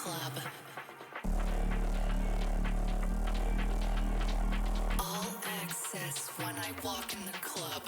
club. All access when I walk in the club.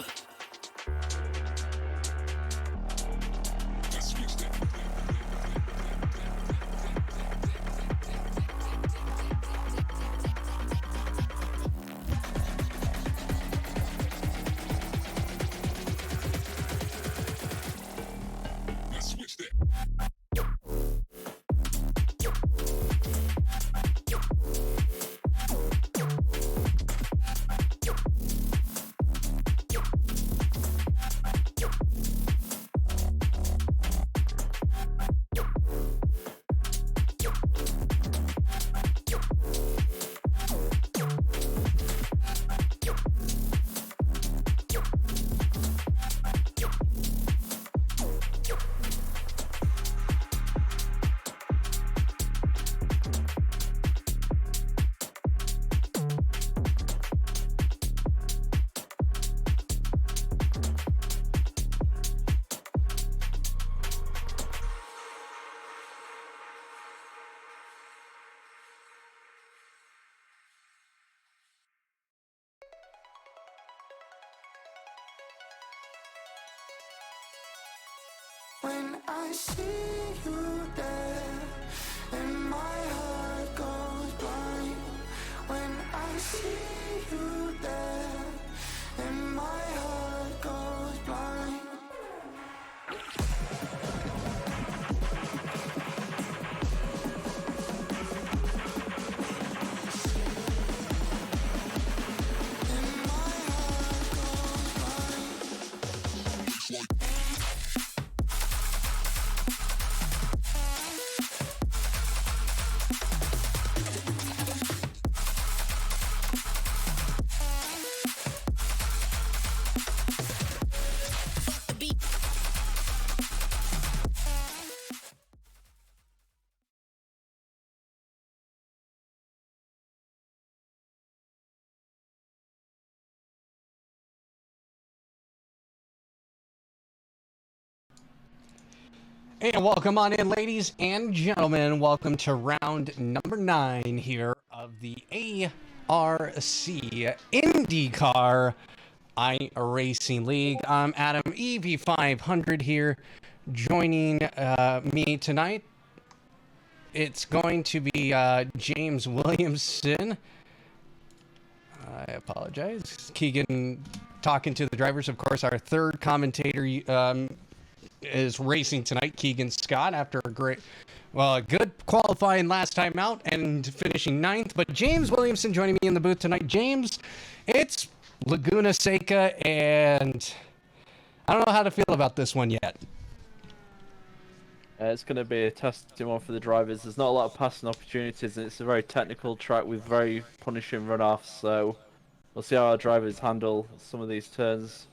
When I see you there, and my heart goes blind. When I see you there, and my heart goes blind. And welcome on in, ladies and gentlemen. Welcome to round number 9 here of the ARC IndyCar iRacing League. I'm Adam, EV500 here. Joining me tonight, it's going to be James Williamson. I apologize. Keegan talking to the drivers. Of course, our third commentator is racing tonight, Keegan Scott, after a good qualifying last time out and finishing 9th. But James Williamson joining me in the booth tonight. James, it's Laguna, Seca, and I don't know how to feel about this one yet. It's going to be a testing one for the drivers. There's not a lot of passing opportunities, and it's a very technical track with very punishing runoffs. So we'll see how our drivers handle some of these turns.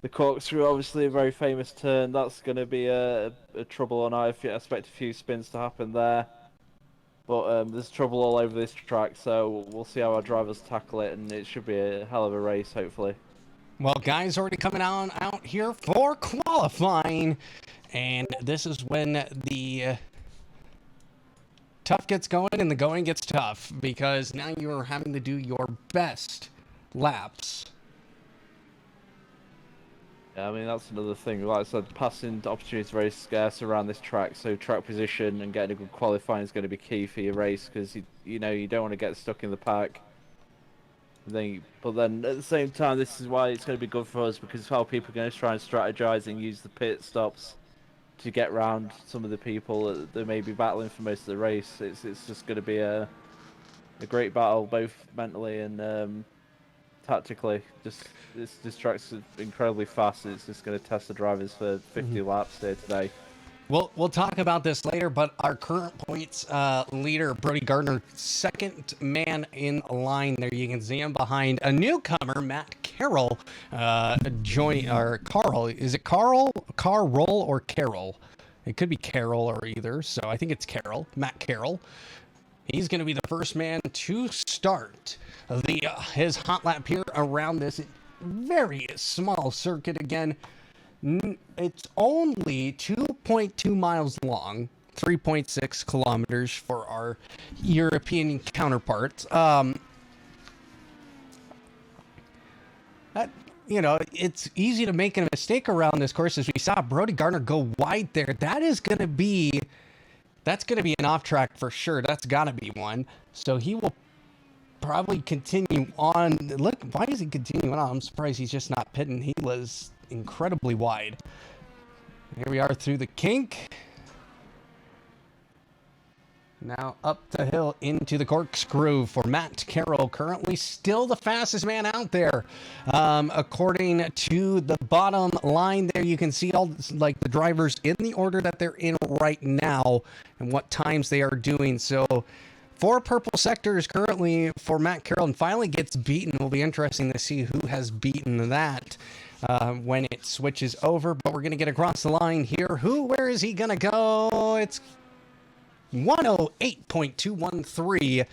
The corkscrew, obviously a very famous turn. That's going to be a trouble on. I expect a few spins to happen there. But there's trouble all over this track, so we'll see how our drivers tackle it, and it should be a hell of a race, hopefully. Well, guys, already coming out here for qualifying, and this is when the tough gets going and the going gets tough, because now you're having to do your best laps. Yeah, I mean, that's another thing. Like I said, passing opportunities are very scarce around this track, so track position and getting a good qualifying is going to be key for your race, because you don't want to get stuck in the pack. But then at the same time, this is why it's going to be good for us, because how people are going to try and strategize and use the pit stops to get round some of the people that may be battling for most of the race. It's just going to be a great battle, both mentally and tactically. This track's incredibly fast. It's just going to test the drivers for 50 laps here today. We'll talk about this later, but our current points leader, Brody Gardner, second man in line there. You can see him behind a newcomer, Matt Carroll, joining, or Carl. Is it Carl, or Carroll? It could be Carroll or either, so I think it's Carroll, Matt Carroll. He's going to be the first man to start his hot lap here around this very small circuit again. It's only 2.2 miles long, 3.6 kilometers for our European counterparts. It's easy to make a mistake around this course, as we saw Brody Gardner go wide there. That's going to be an off track for sure. That's got to be one. So he will probably continue on. Look, why is he continuing on? I'm surprised he's just not pitting. He was incredibly wide. Here we are through the kink. Now up the hill into the corkscrew for Matt Carroll, currently still the fastest man out there. According to the bottom line there, you can see all the drivers in the order that they're in right now and what times they are doing. So 4 purple sectors currently for Matt Carroll, and finally gets beaten. It will be interesting to see who has beaten that when it switches over. But we're going to get across the line here. Where is he going to go? It's 108.213.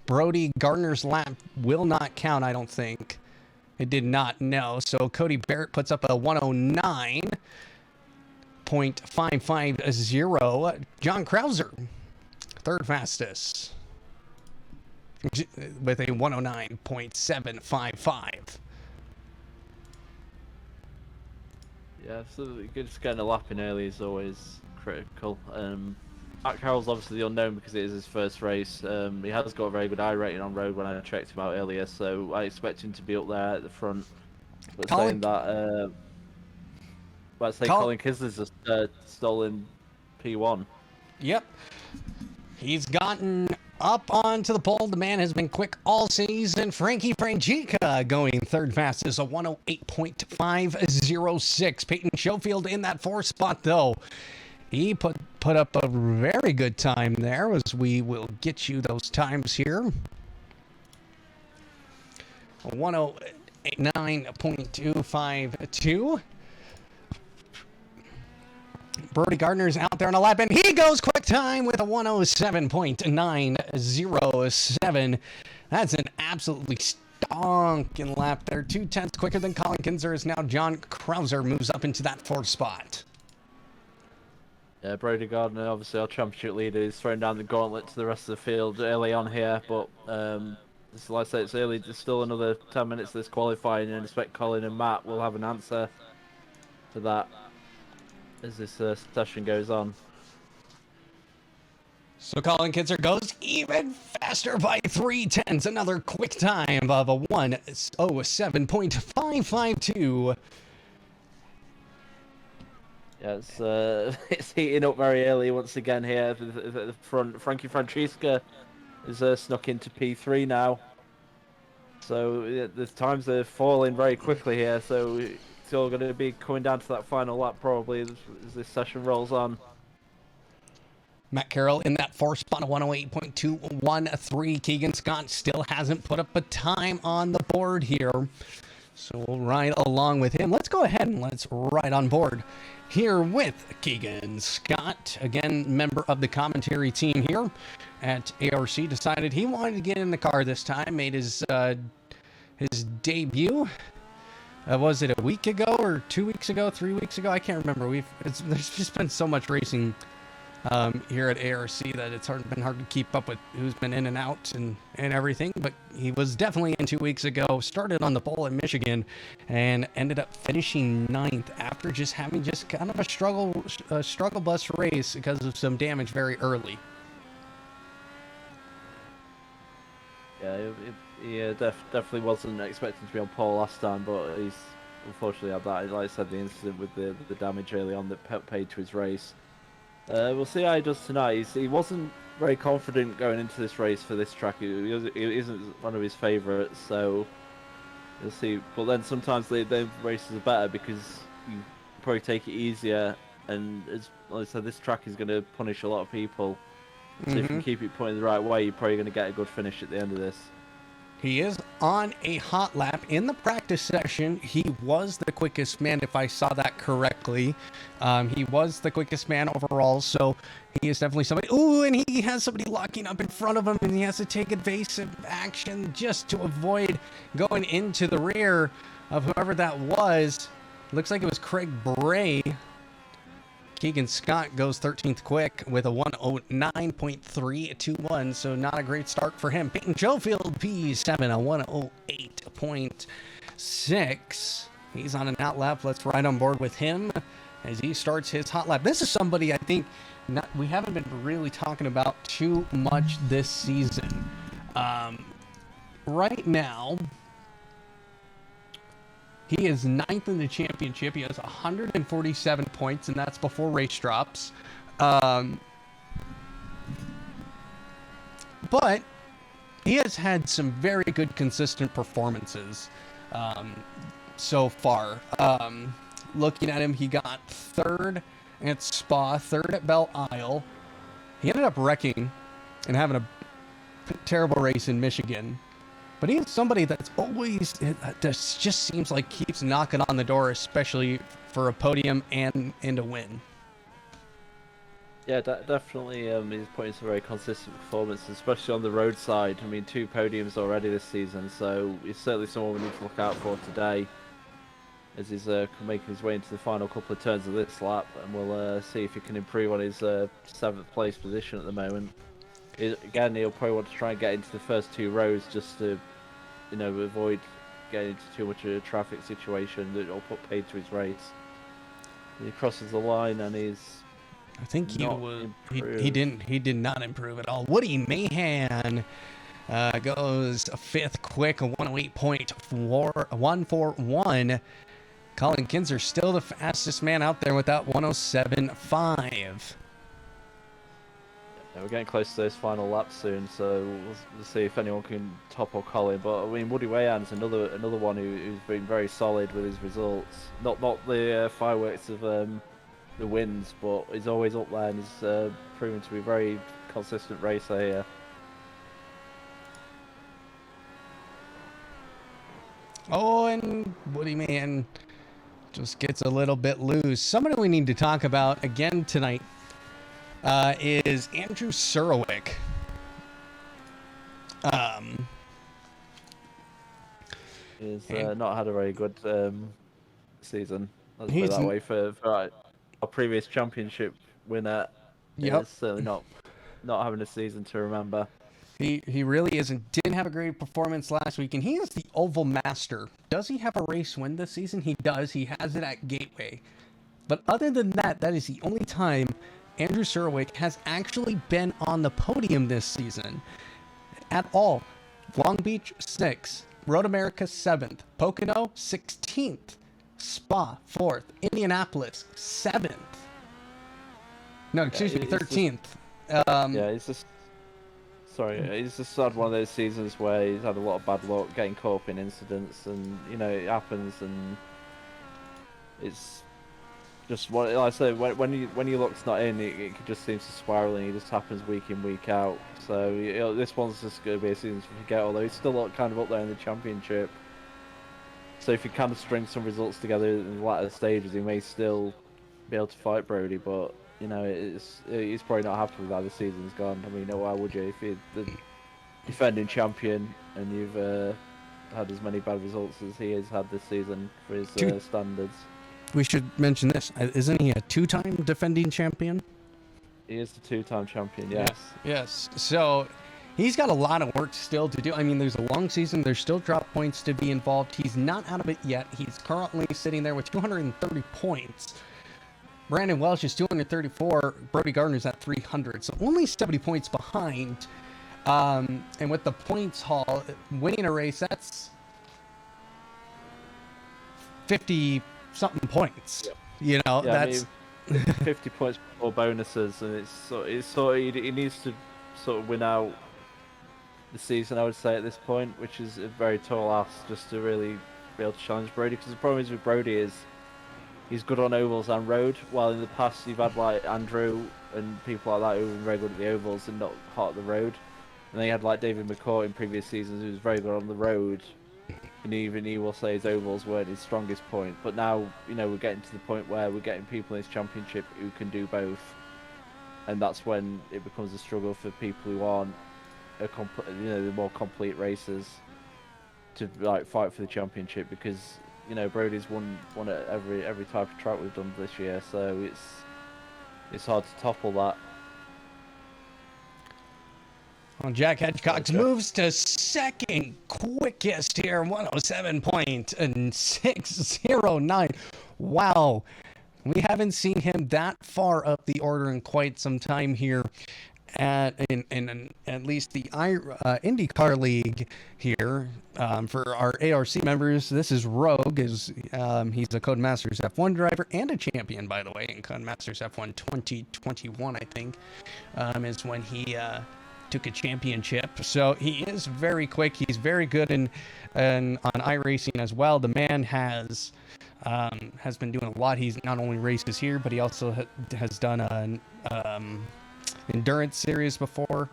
Brody Gardner's lap will not count, I don't think. It did not, no. So Cody Barrett puts up a 109.550. John Krauser, third fastest, with a 109.755. Yeah, absolutely. Just getting a lap in early is always critical. Matt Carroll's obviously the unknown because it is his first race. He has got a very good I rating on road when I checked him out earlier, so I expect him to be up there at the front. But Colin Kinser's just stolen P1. Yep. He's gotten up onto the pole. The man has been quick all season. Frankie Frangica going third fastest, a 108.506. Peyton Schofield in that 4th spot, though. He put up a very good time there, as we will get you those times here. 109.252. Brody Gardner's out there on a lap, and he goes quick time with a 107.907. That's an absolutely stonking lap there. 2/10 quicker than Colin Kinser is now. John Krauser moves up into that 4th spot. Yeah, Brody Gardner, obviously our championship leader, is throwing down the gauntlet to the rest of the field early on here. But like I say, it's early. There's still another 10 minutes of this qualifying, and I expect Colin and Matt will have an answer to that as this session goes on. So Colin Kinser goes even faster by 3/10. Another quick time of a 107.552. Yeah, it's heating up very early once again here at the front. Frankie Francesca is snuck into P3 now. So the times are falling very quickly here, so it's all going to be coming down to that final lap probably as this session rolls on. Matt Carroll in that 4th spot, 108.213. Keegan Scott still hasn't put up a time on the board here, so we'll ride along with him. Let's go ahead and let's ride on board here with Keegan Scott, again member of the commentary team here at ARC. Decided he wanted to get in the car this time. Made his debut. Was it a week ago or 2 weeks ago, 3 weeks ago? I can't remember. There's just been so much racing here at ARC that it's been hard to keep up with who's been in and out and everything. But he was definitely in 2 weeks ago. Started on the pole in Michigan and ended up finishing 9th after just having kind of a struggle bus race because of some damage very early. Yeah, he definitely wasn't expecting to be on pole last time, but he's unfortunately had that. Like I said, the incident with the damage early on that paid to his race. We'll see how he does tonight. He wasn't very confident going into this race for this track. It isn't one of his favourites, so you'll see. But then sometimes the races are better because you probably take it easier. And as like I said, this track is going to punish a lot of people. So if you can keep it pointing the right way, you're probably going to get a good finish at the end of this. He is on a hot lap. In the practice session, he was the quickest man, if I saw that correctly. He was the quickest man overall, so he is definitely somebody. Ooh, and he has somebody locking up in front of him, and he has to take evasive action just to avoid going into the rear of whoever that was. Looks like it was Craig Bray. Keegan Scott goes 13th quick with a 109.321, so not a great start for him. Peyton Schofield, P7, a 108.6. He's on an out lap. Let's ride on board with him as he starts his hot lap. This is somebody I think we haven't been really talking about too much this season. Right now, he is 9th in the championship. He has 147 points, and that's before race drops. But he has had some very good, consistent performances so far. Looking at him, he got 3rd at Spa, 3rd at Belle Isle. He ended up wrecking and having a terrible race in Michigan. But he's somebody that's always, just seems like keeps knocking on the door, especially for a podium and a win. Yeah, definitely. He's putting some very consistent performance, especially on the road side. I mean, 2 podiums already this season, so he's certainly someone we need to look out for today, as he's making his way into the final couple of turns of this lap, and we'll see if he can improve on his 7th place position at the moment. Again, he'll probably want to try and get into the first 2 rows just to, avoid getting into too much of a traffic situation that will put paid to his race. He crosses the line and he's. I think he did not improve at all. Woody Mahan goes 5th quick, a 108.141. Colin Kinser still the fastest man out there with that 107.5. We're getting close to those final laps soon, so we'll see if anyone can topple Colin. But I mean, Woody Wayans, another one who's been very solid with his results. Not the fireworks of the wins, but he's always up there and he's proven to be a very consistent racer here. Oh, and Woody Man just gets a little bit loose. Somebody we need to talk about again tonight is Andrew Surowick. He's not had a very good season. Let's put it He's that way for our previous championship winner. Yep. Is certainly not having a season to remember. He really isn't. Didn't have a great performance last week, and he is the Oval Master. Does he have a race win this season? He does. He has it at Gateway. But other than that, that is the only time Andrew Surowick has actually been on the podium this season at all. Long Beach, 6th. Road America, 7th. Pocono, 16th. Spa, 4th. Indianapolis, 7th. No, excuse me, 13th. He's just had one of those seasons where he's had a lot of bad luck, getting caught up in incidents, and it happens, and it's just what, like I say, when your luck's not in, it just seems to spiral, and it just happens week in, week out. So this one's just going to be a season to forget, although he's still kind of up there in the championship. So if he can string some results together in the latter stages, he may still be able to fight Brody, but he's probably not happy with how the season's gone. I mean, why would you? If you're the defending champion and you've had as many bad results as he has had this season for his standards. We should mention this. Isn't he a 2-time defending champion? He is the 2-time champion, yes. Yes. So he's got a lot of work still to do. I mean, there's a long season. There's still drop points to be involved. He's not out of it yet. He's currently sitting there with 230 points. Brandon Welsh is 234. Brody Gardner's at 300. So only 70 points behind. And with the points haul, winning a race, that's 50-something points. Yep. That's... I mean, 50 points or bonuses, and he needs to sort of win out the season, I would say, at this point, which is a very tall ask just to really be able to challenge Brody. Because the problem is with Brody is he's good on ovals and road, while in the past you've had like Andrew and people like that who were very good at the ovals and not hot at the road. And then you had like David McCourt in previous seasons who was very good on the road, and even he will say his ovals weren't his strongest point. But now, we're getting to the point where we're getting people in this championship who can do both, and that's when it becomes a struggle for people who aren't the more complete racers to like fight for the championship, because Brody's won at every type of track we've done this year, so it's hard to topple that. Well, Jack Hedgecock moves to second quickest here, 107.609. Wow. We haven't seen him that far up the order in quite some time here in at least the IndyCar League here. For our ARC members, this is Rogue. He's a Codemasters F1 driver and a champion, by the way, in Codemasters F1 2021, I think, is when he took a championship. So he is very quick. He's very good in on iRacing as well. The man has been doing a lot. He's not only races here, but he also has done an endurance series before.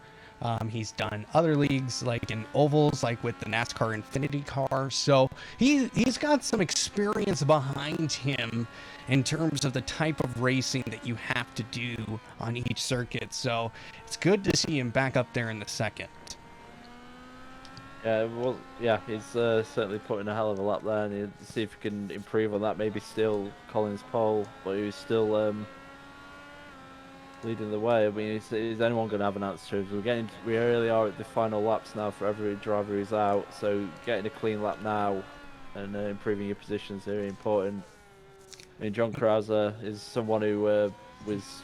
He's done other leagues like in ovals, like with the NASCAR Infinity Car. So he's got some experience behind him in terms of the type of racing that you have to do on each circuit. So it's good to see him back up there in the second. Yeah, well, yeah, he's certainly putting a hell of a lap there, and he'll see if he can improve on that. Maybe steal Colin's pole, but he's still leading the way. I mean, is anyone going to have an answer? We really are at the final laps now for every driver who's out. So getting a clean lap now and improving your position is very important. I mean, John Krauser is someone who was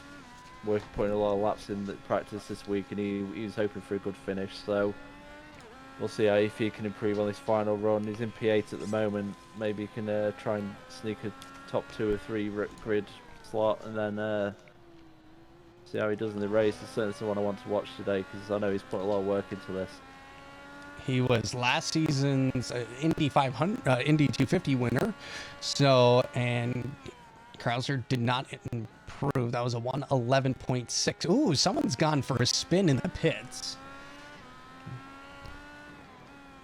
putting a lot of laps in the practice this week, and he's hoping for a good finish. So we'll see if he can improve on this final run. He's in P8 at the moment. Maybe he can try and sneak a top 2 or 3 grid slot, and then see how he does in the race. It's certainly someone I want to watch today, because I know he's put a lot of work into this. He was last season's Indy 250 winner. So, and Krauser did not improve. That was a 111.6. Ooh, someone's gone for a spin in the pits.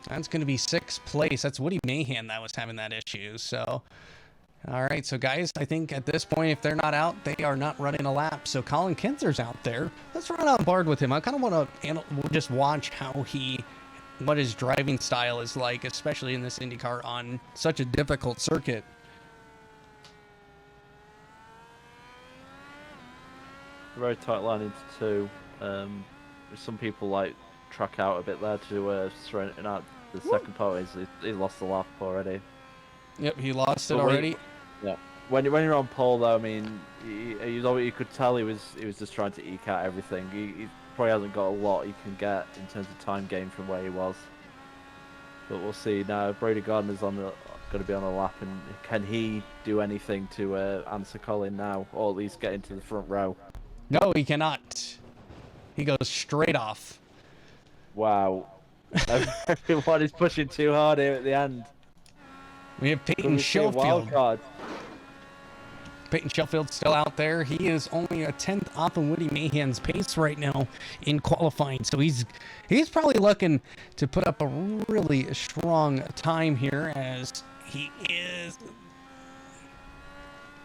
That's going to be 6th place. That's Woody Mahan that was having that issue. So, all right. So, guys, I think at this point, if they're not out, they are not running a lap. So, Colin Kinser's out there. Let's run on board with him. I kind of want to just watch what his driving style is like, especially in this IndyCar on such a difficult circuit. Very tight line into 2. Some people like track out a bit there to straighten out the second part. He lost the lap already. Yep, he lost it already. Yeah. When you're on pole, though, I mean, you could tell he was just trying to eke out everything. He probably hasn't got a lot he can get in terms of time gain from where he was. But we'll see now. Brody Gardner's going to be on a lap, and can he do anything to answer Colin now, or at least get into the front row? No, he cannot. He goes straight off. Wow. Everyone is pushing too hard here at the end. We have Peyton Schofield. Card? Peyton Schofield's still out there. He is only a 10th off of Woody Mahan's pace right now in qualifying. So he's probably looking to put up a really strong time here, as he is.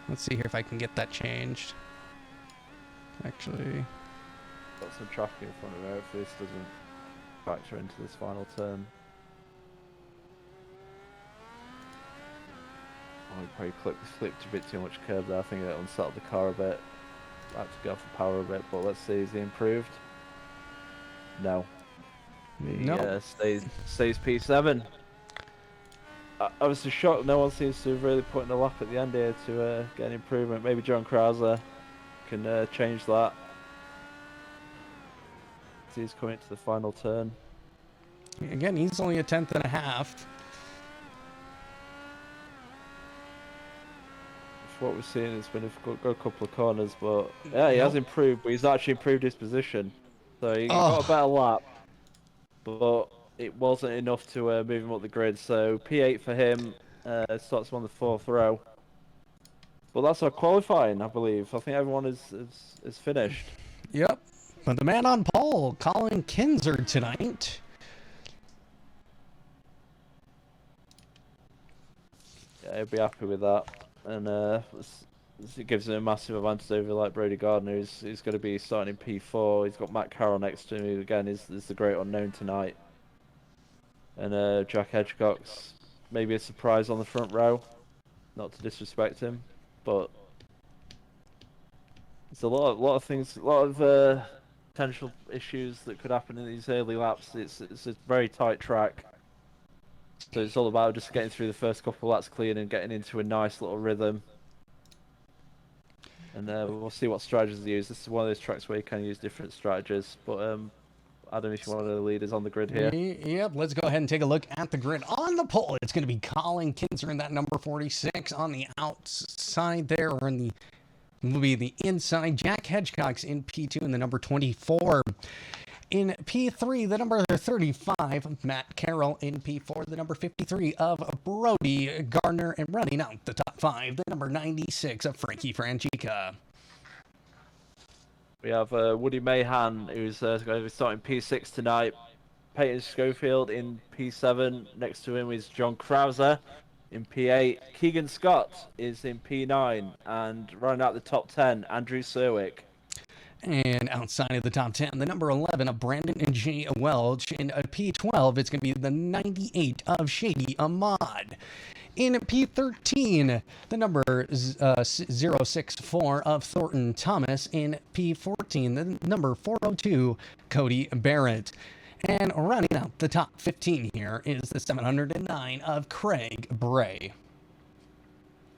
Let's see here if I can get that changed. Actually, Got some traffic in front of her. Hopefully this doesn't factor into this final turn. Oh, he probably flipped a bit too much curb there. I think that unsettled the car a bit. I had to go off the power a bit, but let's see, is he improved? No. No. Stays P7. I was just shocked. No one seems to have really put in a lap at the end here to get an improvement. Maybe John Krauser can change that. He's coming to the final turn. Again, he's only a 10th and a half. What we've seen, it's been a couple of corners, but yeah, he has improved, but he's actually improved his position. So he got a better lap, but it wasn't enough to move him up the grid. So P8 for him, starts him on the 4th row. But that's our qualifying, I believe. I think everyone is finished. Yep. But the man on pole, Colin Kinser tonight. Yeah, he'll be happy with that. And it gives him a massive advantage over like Brody Gardner, who's going to be starting in P4. He's got Matt Carroll next to him, who again is the great unknown tonight. And Jack Hedgecock's maybe a surprise on the front row. Not to disrespect him, but There's a lot of things, a lot of potential issues that could happen in these early laps. It's a very tight track, so it's all about just getting through the first couple of laps clean and getting into a nice little rhythm. And we'll see what strategies they use. This is one of those tracks where you can use different strategies. But Adam, if you're one of the leaders on the grid here. Yep, let's go ahead and take a look at the grid. On the pole, it's going to be Colin Kinser in that number 46. On the outside there, or in the will be the inside, Jack Hedgecock's in P2 in the number 24. In P3, the number 35, Matt Carroll. In P4, the number 53 of Brody Gardner. And running out the top 5, the number 96 of Frankie Franchica. We have Woody Mahan, who's going to be starting P6 tonight. Peyton Schofield in P7. Next to him is John Krauser in P8. Keegan Scott is in P9. And running out the top 10, Andrew Serwick. And outside of the top 10, the number 11 of Brandon and J. Welch. In P12, it's going to be the 98 of Shady Ahmad. In P13, the number 064 of Thornton Thomas. In P14, the number 402, Cody Barrett. And running out the top 15 here is the 709 of Craig Bray.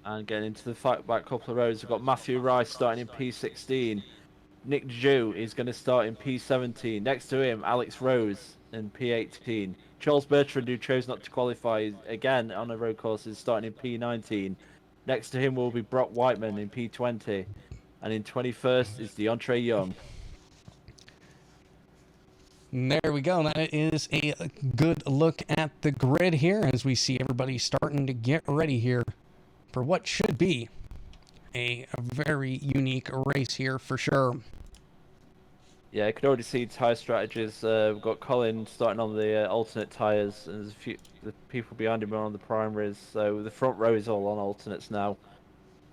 And getting into the fight back couple of rows, we've got Matthew Rice starting in P16. Nick Jew is going to start in P17. Next to him, Alex Rose in P18. Charles Bertrand, who chose not to qualify again on a road course, is starting in P19. Next to him will be Brock Whiteman in P20. And in 21st is DeAndre Young. There we go. That is a good look at the grid here as we see everybody starting to get ready here for what should be a very unique race here for sure. Yeah, I could already see tyre strategies. We've got Colin starting on the alternate tyres, and there's a few the people behind him are on the primaries. So the front row is all on alternates now.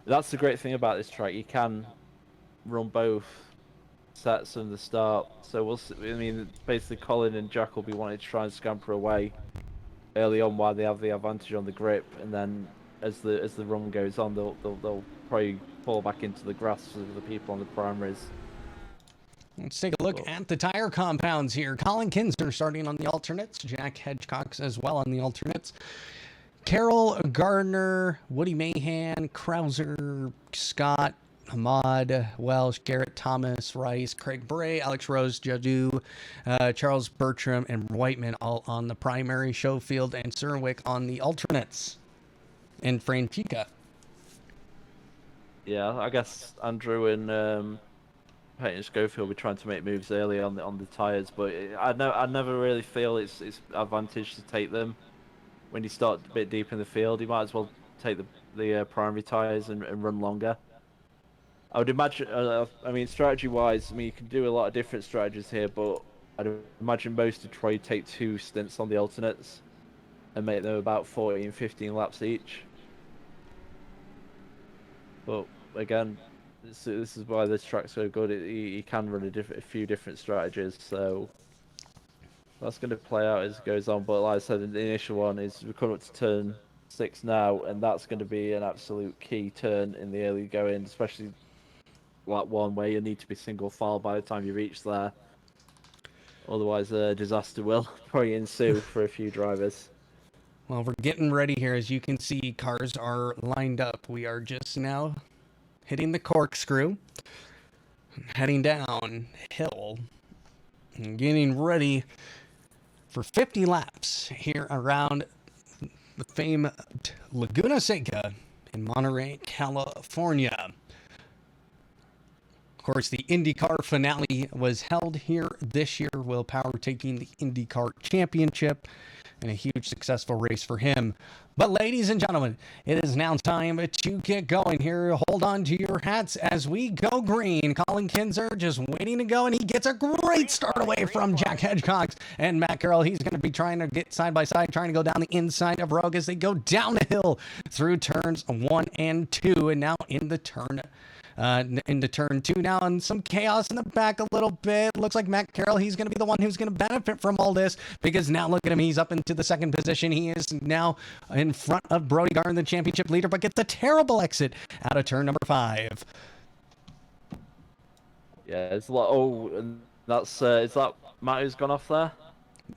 That's the great thing about this track. You can run both sets from the start. So we'll see. I mean, basically Colin and Jack will be wanting to try and scamper away early on while they have the advantage on the grip, and then as the run goes on, they'll probably fall back into the grasp of the people on the primaries. Let's take a look at the tire compounds here. Colin Kinser starting on the alternates. Jack Hedgecock as well on the alternates. Carroll, Gardner, Woody Mahan, Krauser, Scott, Ahmad, Welsh, Garrett, Thomas, Rice, Craig Bray, Alex Rose, Jadu, Charles Bertram, and Whiteman all on the primary. Schofield and Serwick on the alternates. And Franchica. Yeah, I guess Andrew and Peyton Schofield will be trying to make moves early on the tyres, but I never really feel it's advantage to take them when you start a bit deep in the field. You might as well take the primary tyres and run longer. I would imagine. I mean, strategy-wise, I mean you can do a lot of different strategies here, but I'd imagine most would try to take 2 stints on the alternates and make them about 40 and 15 laps each. But again, this is why this track's so good. You can run a few different strategies, so that's going to play out as it goes on. But like I said, the initial one is we're coming up to turn 6 now, and that's going to be an absolute key turn in the early going, especially lap 1 where you need to be single file by the time you reach there. Otherwise, a disaster will probably ensue for a few drivers. Well, we're getting ready here. As you can see, cars are lined up. We are just now hitting the corkscrew, heading down hill, and getting ready for 50 laps here around the famed Laguna Seca in Monterey, California. Of course, the IndyCar finale was held here this year. Will Power taking the IndyCar championship, and a huge successful race for him. But ladies and gentlemen, it is now time to get going here. Hold on to your hats as we go green. Colin Kinser just waiting to go, and he gets a great start away from Jack Hedgecock and Matt Carroll. He's going to be trying to get side by side, trying to go down the inside of Rogue as they go down the hill through turns 1 and 2, and now into turn 2 now, and some chaos in the back a little bit. Looks like Matt Carroll, he's going to be the one who's going to benefit from all this, because now look at him, he's up into the 2nd position. He is now in front of Brody Gardner, the championship leader, but gets a terrible exit out of turn number 5. Yeah, it's a lot. Oh, and that's is that Matt who's gone off there?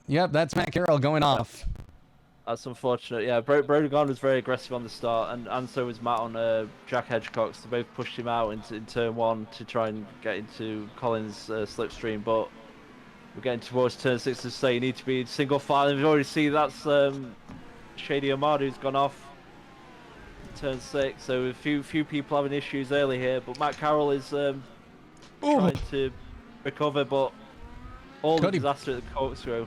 Yep, that's Matt Carroll going off. That's unfortunate. Yeah, Brody Gardner was very aggressive on the start, and so was Matt on Jack Hedgecox. They both pushed him out in turn one to try and get into Colin's slipstream, but we're getting towards turn 6 to say you need to be single file. And we've already seen that's Shady Ahmad who's gone off in turn 6. So a few people having issues early here, but Matt Carroll is trying to recover, but all the disaster at the corkscrew.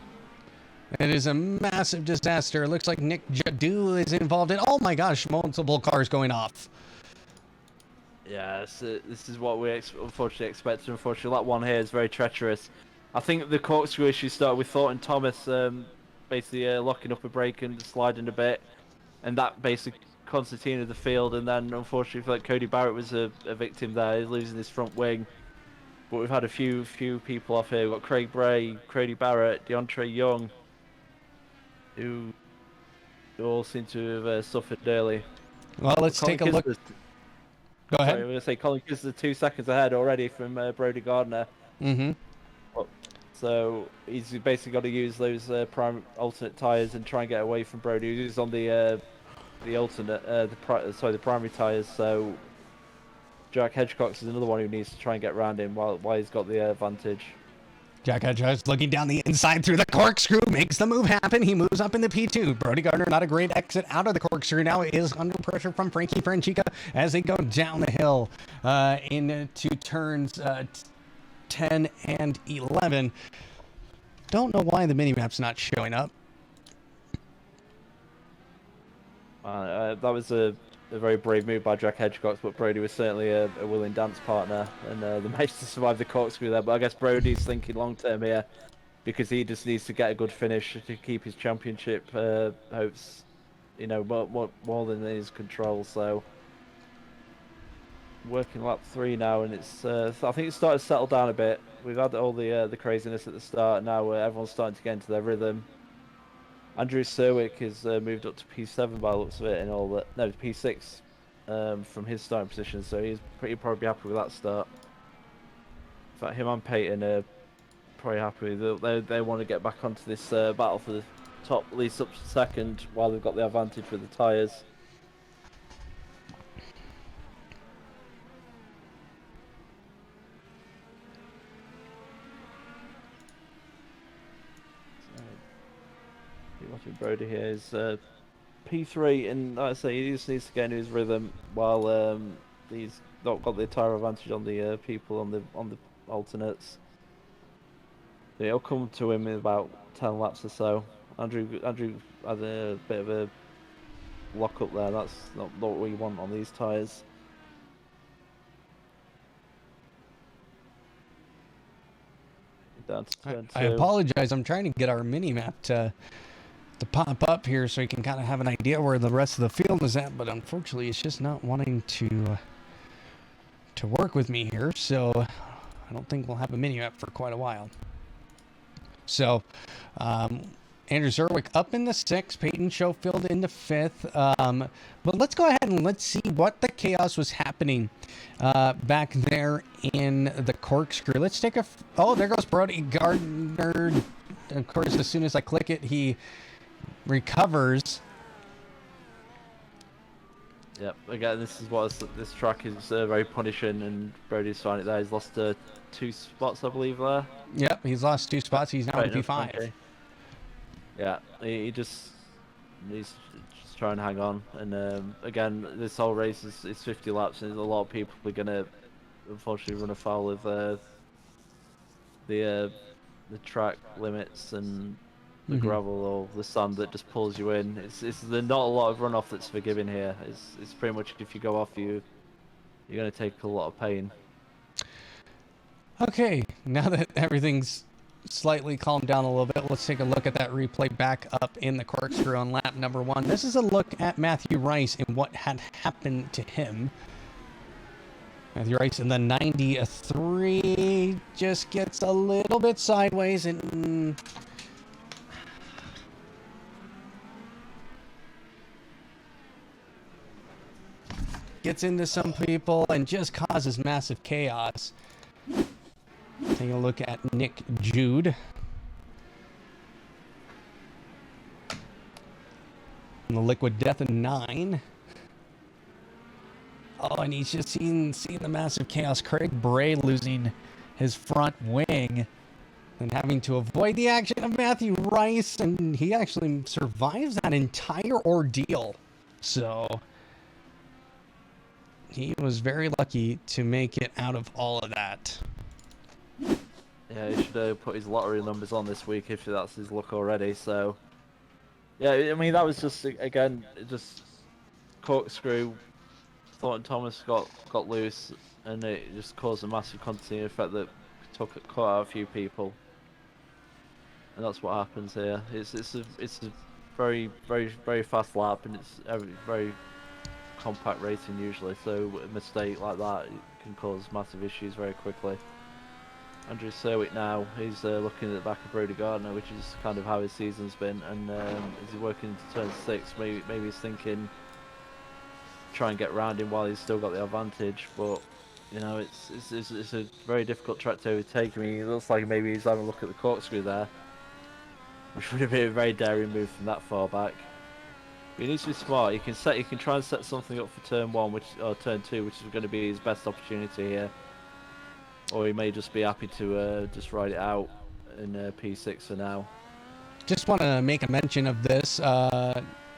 It is a massive disaster. It looks like Nick Jadu is involved in. Oh my gosh, multiple cars going off. Yeah, this is what we unfortunately expected. Unfortunately, that one here is very treacherous. I think the corkscrew issue started with Thornton Thomas basically locking up a brake and sliding a bit, and that basically concertinaed the field. And then unfortunately, I feel like Cody Barrett was a victim there. He's losing his front wing. But we've had a few people off here. We've got Craig Bray, Cody Barrett, DeAndre Young, who all seem to have suffered early. Well, let's take a look. Go ahead. Sorry, I'm going to say Colin Kinser 2 seconds ahead already from Brody Gardner. Mm-hmm. So he's basically got to use those alternate tyres and try and get away from Brody, who's on the primary tyres. So Jack Hedgecox is another one who needs to try and get around him while he's got the advantage. Jack Hedgecox looking down the inside through the corkscrew, makes the move happen. He moves up in the P2. Brody Gardner, not a great exit out of the corkscrew. Now is under pressure from Frankie Franchica as they go down the hill into turns 10 and 11. Don't know why the minimap's not showing up. That was a very brave move by Jack Hedgecox, but Brody was certainly a willing dance partner, and they managed to survive the corkscrew there. But I guess Brody's thinking long term here, because he just needs to get a good finish to keep his championship hopes, more than in his control. So working lap 3 now, and it's I think it's started to settle down a bit. We've had all the craziness at the start. Now everyone's starting to get into their rhythm. Andrew Serwick has moved up to P7 by the looks of it, and all that. No, P6 from his starting position, so he's probably happy with that start. In fact, him and Peyton are probably happy. They want to get back onto this battle for the top, at least up to second, while they've got the advantage with the tyres. Watching Brody here is P3, and like I say, he just needs to get into his rhythm while he's not got the tyre advantage on the people on the alternates. So it'll come to him in about 10 laps or so. Andrew had a bit of a lock up there. That's not what you want on these tyres. I apologize. I'm trying to get our mini map to pop up here so you can kind of have an idea where the rest of the field is at, but unfortunately it's just not wanting to work with me here, so I don't think we'll have a mini map for quite a while. So Andrew Zerwick up in the 6th, Peyton Schofield in the 5th, but let's go ahead and let's see what the chaos was happening back there in the corkscrew. Let's take oh, there goes Brody Gardner. Of course, as soon as I click it, he recovers. Yep, again, this is what this track is very punishing, and Brody's finding it there. He's lost 2 spots, I believe, there. Yep, he's lost 2 spots. He's now in P5. Okay. Yeah, he just needs to just try and hang on. And again, this whole race is 50 laps, and there's a lot of people are going to unfortunately run afoul of the track limits and the gravel or the sand that just pulls you in. There's not a lot of runoff that's forgiven here. It's pretty much if you go off, you're going to take a lot of pain. Okay, now that everything's slightly calmed down a little bit, let's take a look at that replay back up in the corkscrew on lap number 1. This is a look at Matthew Rice and what had happened to him. Matthew Rice in the 93 just gets a little bit sideways and gets into some people and just causes massive chaos. Taking a look at Nick Jude. And the Liquid Death of 9. Oh, and he's just seen the massive chaos. Craig Bray losing his front wing and having to avoid the action of Matthew Rice, and he actually survives that entire ordeal. So he was very lucky to make it out of all of that. Yeah, he should have put his lottery numbers on this week if that's his luck already. So, yeah, I mean, that was just, again, just corkscrew. Thornton Thomas got loose, and it just caused a massive continuing effect that caught out a few people. And that's what happens here. It's a very fast lap, and it's very compact racing usually. So a mistake like that can cause massive issues very quickly. Andrew Serwick now, he's looking at the back of Brody Gardner, which is kind of how his season's been, and as he's working into turn 6, maybe he's thinking try and get around him while he's still got the advantage, but you know, it's a very difficult track to overtake. I mean, it looks like maybe he's having a look at the corkscrew there, which would have been a very daring move from that far back. But he needs to be smart. He can try and set something up for turn 1, or turn 2, which is going to be his best opportunity here. Or he may just be happy to just ride it out in P6 for now. Just want to make a mention of this.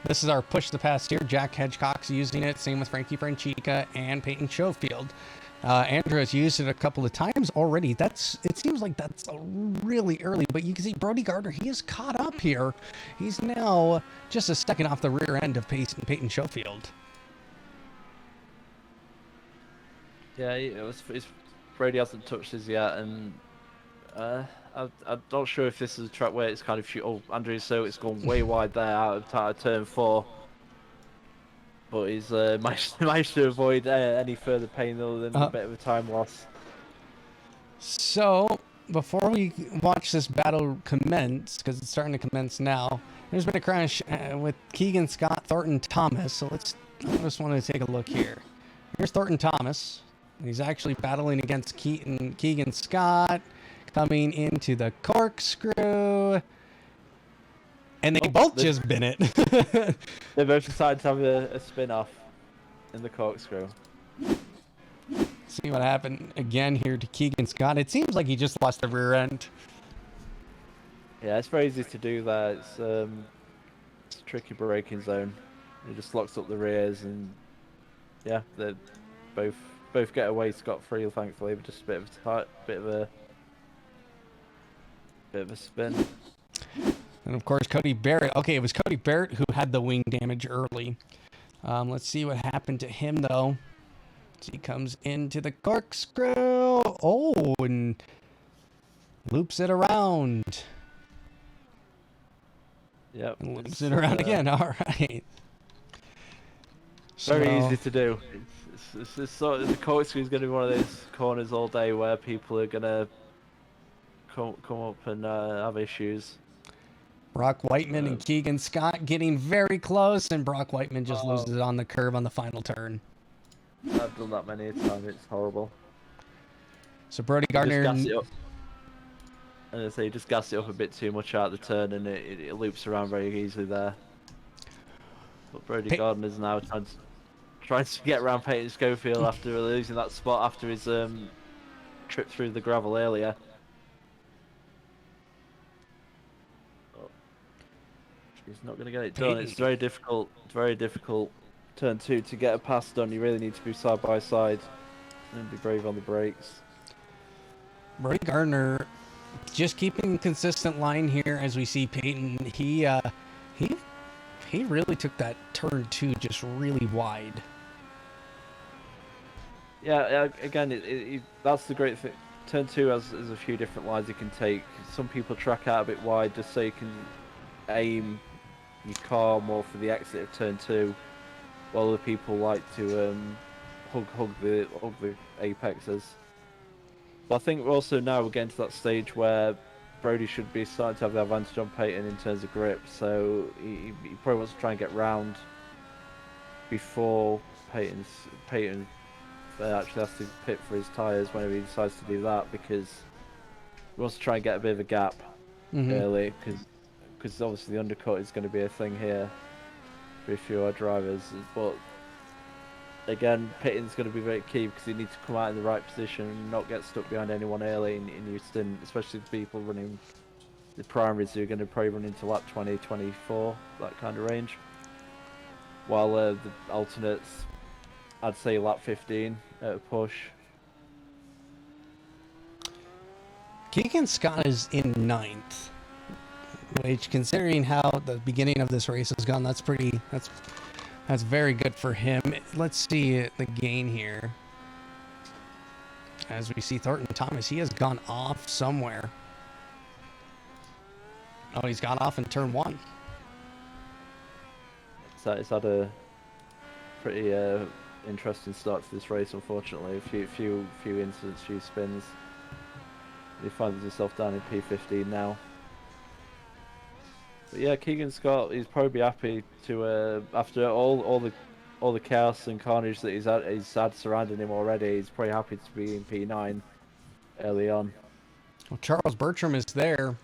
This is our push the past here. Jack Hedgecock's using it. Same with Frankie Franchica and Peyton Schofield. Andrew has used it a couple of times already. It seems like that's really early, but you can see Brody Gardner, he is caught up here. He's now just a second off the rear end of Peyton Schofield. Yeah, Brady hasn't touched his yet, and I'm not sure if this is a track where it's kind of Andrew, so it's gone way wide there out of turn 4. But he's managed to avoid any further pain other than a bit of a time loss. So, before we watch this battle commence, because it's starting to commence now, there's been a crash with Keegan Scott, Thornton Thomas. So I just want to take a look here. Here's Thornton Thomas. He's actually battling against Keegan Scott, coming into the corkscrew. And they both just bin it. They both decided to have a spin-off in the corkscrew. See what happened again here to Keegan Scott. It seems like he just lost the rear end. Yeah, it's very easy to do that. It's a tricky braking zone. He just locks up the rears, and yeah, they both get away scot-free, thankfully, but just a bit of a spin. And of course, Cody Barrett. Okay, it was Cody Barrett who had the wing damage early. Let's see what happened to him, though. So he comes into the corkscrew. Oh, and loops it around. Yep. And loops it around again. All right. Very easy to do. It's sort of, the corkscrew is going to be one of those corners all day where people are going to come up and have issues. Brock Whiteman and Keegan Scott getting very close, and Brock Whiteman just loses it on the curve on the final turn. I've done that many times. It's horrible. So Brody Gardner. And I say, just gas it up a bit too much out of the turn, and it loops around very easily there. But Brody Gardner's now trying to get around Peyton Schofield after losing that spot after his trip through the gravel earlier. He's not going to get it done. It's very difficult. It's very difficult. Turn 2 to get a pass done. You really need to be side by side and be brave on the brakes. Brody Gardner just keeping consistent line here as we see Peyton. He really took that turn 2 just really wide. Yeah, again, that's the great thing. Turn 2 has a few different lines you can take. Some people track out a bit wide just so you can aim your car more for the exit of turn 2, while other people like to hug the apexes. But I think we're also now getting to that stage where Brody should be starting to have the advantage on Peyton in terms of grip, so he probably wants to try and get round before Peyton actually has to pit for his tyres whenever he decides to do that, because He wants to try and get a bit of a gap Mm-hmm. early, because obviously the undercut is going to be a thing here for a few of our drivers. But again, pitting's going to be very key because you need to come out in the right position and not get stuck behind anyone early in your stint, especially the people running the primaries who are going to probably run into lap 20, 24, that kind of range. While the alternates, I'd say lap 15 at a push. Keegan Scott is in ninth, which, considering how the beginning of this race has gone, that's very good for him. Let's see the gain here. As we see Thornton Thomas, he has gone off somewhere. Oh, he's gone off in turn 1. It's had a pretty interesting start to this race, unfortunately. A few incidents, few spins. He finds himself down in P15 now. But yeah, Keegan Scott, he's probably happy to after all the chaos and carnage that he's had surrounding him already. He's probably happy to be in P9 early on. Well, Charles Bertram is there,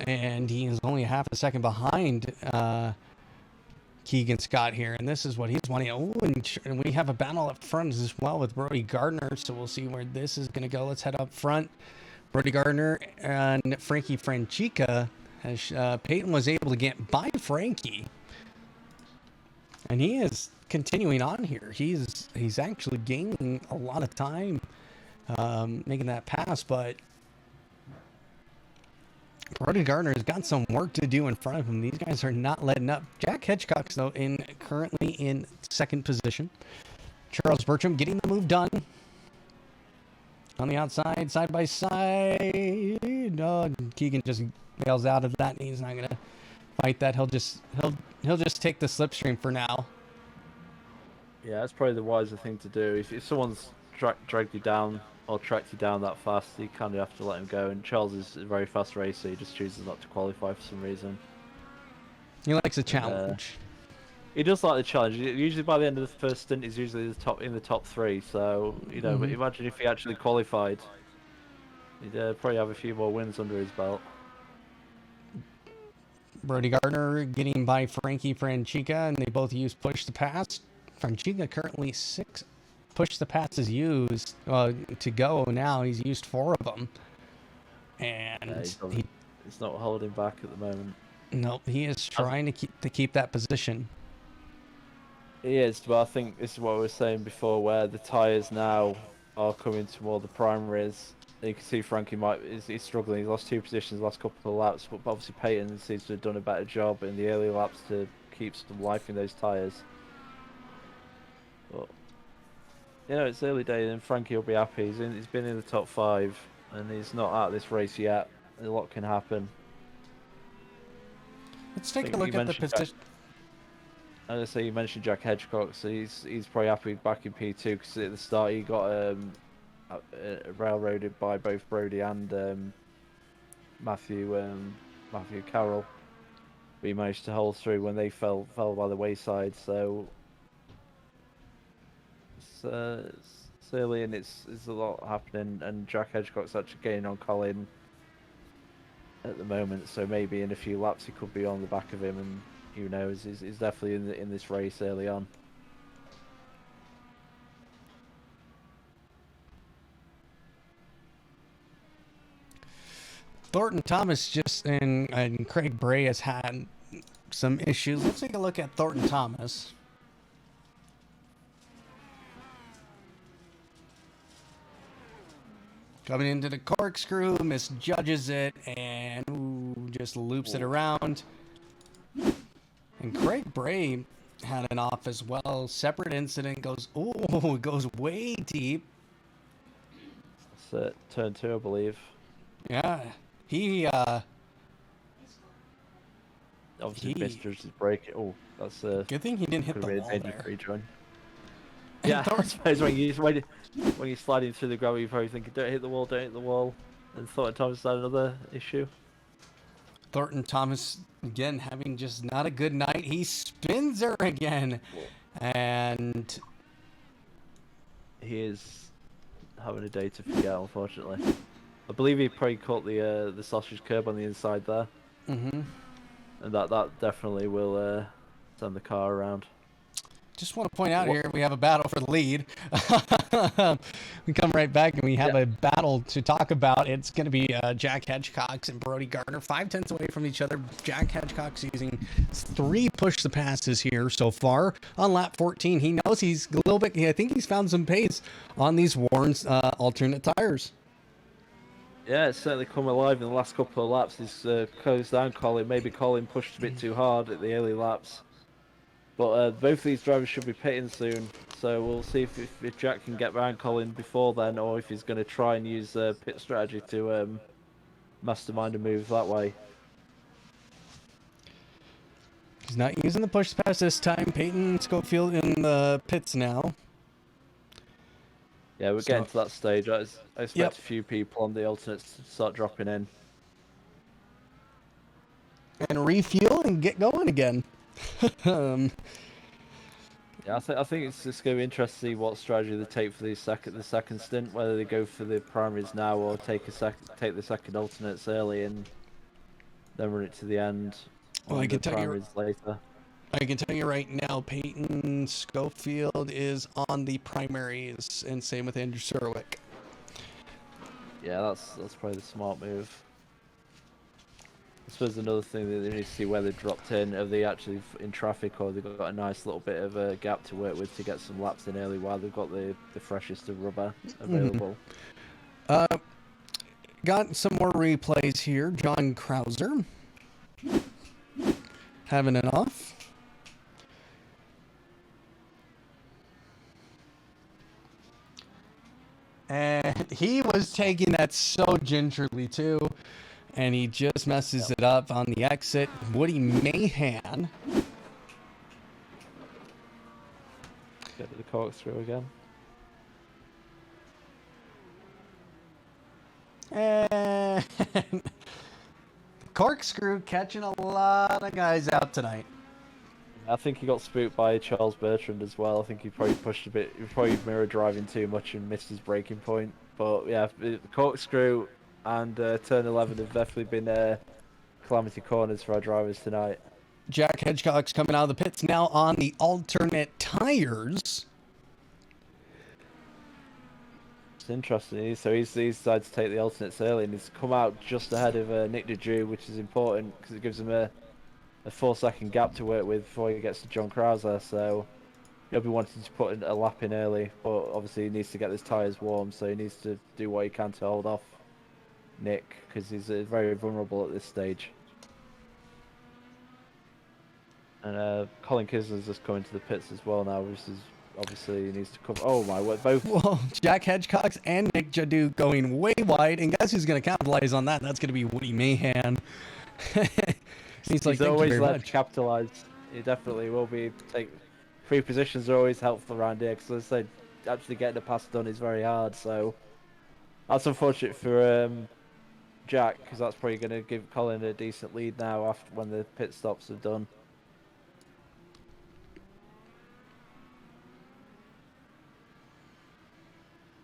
and he is only half a second behind Keegan Scott here, and this is what he's wanting. Oh, and we have a battle up front as well with Brody Gardner, so we'll see where this is going to go. Let's head up front. Brody Gardner and Frankie Franchica, as Peyton was able to get by Frankie, and he is continuing on here. He's actually gaining a lot of time making that pass, but Brody Gardner has got some work to do in front of him. These guys are not letting up. Jack Hedgecock's, though, currently in second position. Charles Bertram getting the move done. On the outside, side by side. No, Keegan just bails out of that. He's not gonna fight that. He'll just take the slipstream for now. Yeah, that's probably the wiser thing to do. If someone's dragged you down or tracked you down that fast, you kind of have to let him go. And Charles is a very fast racer. He just chooses not to qualify for some reason. He likes a challenge. He does like the challenge. Usually by the end of the first stint, he's usually in the top 3. So but imagine if he actually qualified, he'd probably have a few more wins under his belt. Brody Gardner getting by Frankie Franchica, and they both use push to pass. Franchica currently 6 push the passes used to go now. He's used 4 of them, and he's not holding back at the moment. Nope, he is trying to keep that position. He is, but I think this is what we were saying before, where the tyres now are coming to more the primaries. You can see Frankie he's struggling. He's lost 2 positions the last couple of laps, but obviously Peyton seems to have done a better job in the early laps to keep some life in those tyres. But it's early days, and Frankie will be happy. He's been in the top 5, and he's not out of this race yet. A lot can happen. Let's take a look at the position. As I say, you mentioned Jack Hedgecock, so he's probably happy back in P2 because at the start he got railroaded by both Brody and Matthew Carroll. But he managed to hold through when they fell by the wayside. So it's early and it's a lot happening, and Jack Hedgecock's actually gaining on Colin at the moment. So maybe in a few laps he could be on the back of him, and who knows? He's definitely in this race early on. Thornton Thomas and Craig Bray has had some issues. Let's take a look at Thornton Thomas. Coming into the corkscrew, misjudges it, and just loops it around. And Craig Bray had an off as well. Separate incident, goes way deep. That's it, turn 2, I believe. Yeah, he obviously misjudged his brake. Oh, that's good thing he didn't hit the wall there. Rejoin. Yeah, I suppose when you're sliding through the gravel, you probably think, don't hit the wall, And Thornton Thomas had another issue. Thornton Thomas, again, having just not a good night. He spins her again. And he is having a day to forget, unfortunately. I believe he probably caught the sausage curb on the inside there, Mm-hmm. and that definitely will send the car around. Just want to point out here, we have a battle for the lead. We come right back and we have a battle to talk about. It's going to be Jack Hedgecock and Brody Gardner, 5/10 away from each other. Jack Hedgecock's using 3 push the passes here so far on lap 14. He knows he's a little bit, I think he's found some pace on these Warren's alternate tires. Yeah, it's certainly come alive in the last couple of laps. He's closed down Colin. Maybe Colin pushed a bit too hard at the early laps. But both of these drivers should be pitting soon, so we'll see if Jack can get behind Colin before then, or if he's going to try and use pit strategy to mastermind a move that way. He's not using the push pass this time. Peyton Schofield in the pits now. Yeah, we're getting to that stage. I expect a few people on the alternates to start dropping in. And refuel and get going again. Yeah, I think it's just going to be interesting to see what strategy they take for the second stint. Whether they go for the primaries now or take the second alternates early and then run it to the end. Well, I can tell you later. I can tell you right now, Peyton Schofield is on the primaries, and same with Andrew Serwick. Yeah, that's probably the smart move. I suppose another thing that they need to see where they dropped in. Are they actually in traffic, or they've got a nice little bit of a gap to work with to get some laps in early while they've got the freshest of rubber available? Got some more replays here. John Krauser having it off. And he was taking that so gingerly, too. And he just messes it up on the exit. Woody Mahan. Get the corkscrew again. And corkscrew catching a lot of guys out tonight. I think he got spooked by Charles Bertrand as well. I think he probably pushed a bit. He probably mirror driving too much and missed his braking point. But yeah, the corkscrew and turn 11 have definitely been calamity corners for our drivers tonight. Jack Hedgecock's coming out of the pits now on the alternate tires. It's interesting. So he's decided to take the alternates early, and he's come out just ahead of Nick DeJew, which is important because it gives him a 4-second gap to work with before he gets to John Krauser. So he'll be wanting to put a lap in early, but obviously he needs to get his tyres warm, so he needs to do what he can to hold off Nick, because he's very vulnerable at this stage. And Colin Kinser's just coming to the pits as well now, which is obviously he needs to cover. Oh my word, both. Well, Jack Hedgecock and Nick Jadu going way wide, and guess who's going to capitalize on that? That's going to be Woody Mahan. He's always left to capitalise. He definitely will be. Free positions are always helpful around here, because as I said, actually getting a pass done is very hard. So that's unfortunate for Jack, because that's probably going to give Colin a decent lead now after when the pit stops are done.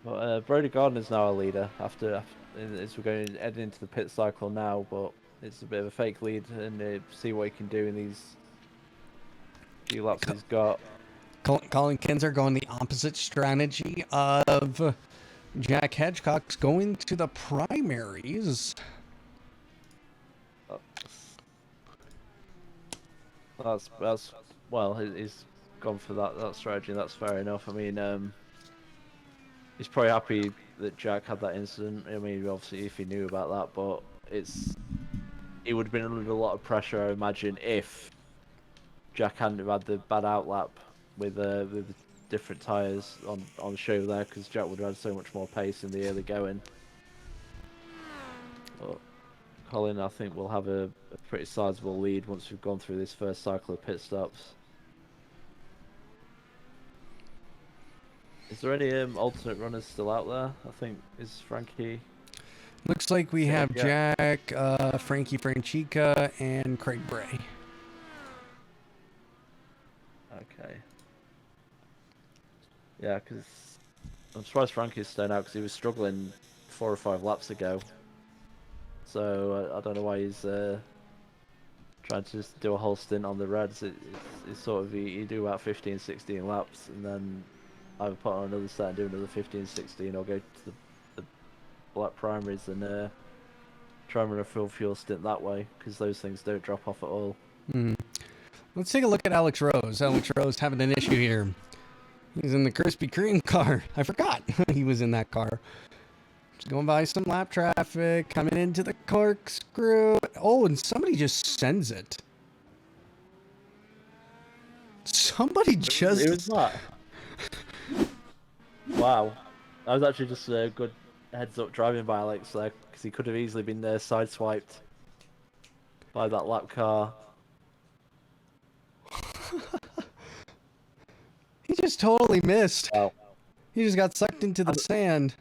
But Brody Gardner is now our leader as we're heading into the pit cycle now. But it's a bit of a fake lead, and see what he can do in these few laps he's got. Colin Kinser going the opposite strategy of Jack Hedgecock's going to the primaries. That's well, he's gone for that strategy. That's fair enough. I mean, he's probably happy that Jack had that incident. I mean, obviously, if he knew about that, but he would have been under a lot of pressure, I imagine, if Jack hadn't have had the bad outlap with the different tyres on show there, because Jack would have had so much more pace in the early going. But Colin, I think, will have a pretty sizable lead once we've gone through this first cycle of pit stops. Is there any alternate runners still out there? I think, is Frankie... Looks like we have Jack, Frankie Franchica, and Craig Bray. Okay. Yeah, because I'm surprised Frankie's staying out, because he was struggling 4 or 5 laps ago. So I don't know why he's trying to just do a whole stint on the Reds. It's sort of you do about 15, 16 laps, and then either put on another set and do another 15, 16, or go to the black primaries and try and run a full fuel stint that way, because those things don't drop off at all. Let's take a look at Alex Rose. Alex Rose having an issue here. He's in the Krispy Kreme car. I forgot he was in that car. Just going by some lap traffic, coming into the corkscrew. Oh, and somebody just sends it. Somebody just... It was that. Wow. That was actually just a good heads-up driving by Alex there, because he could have easily been sideswiped by that lap car. He just totally missed. Wow. He just got sucked into the sand.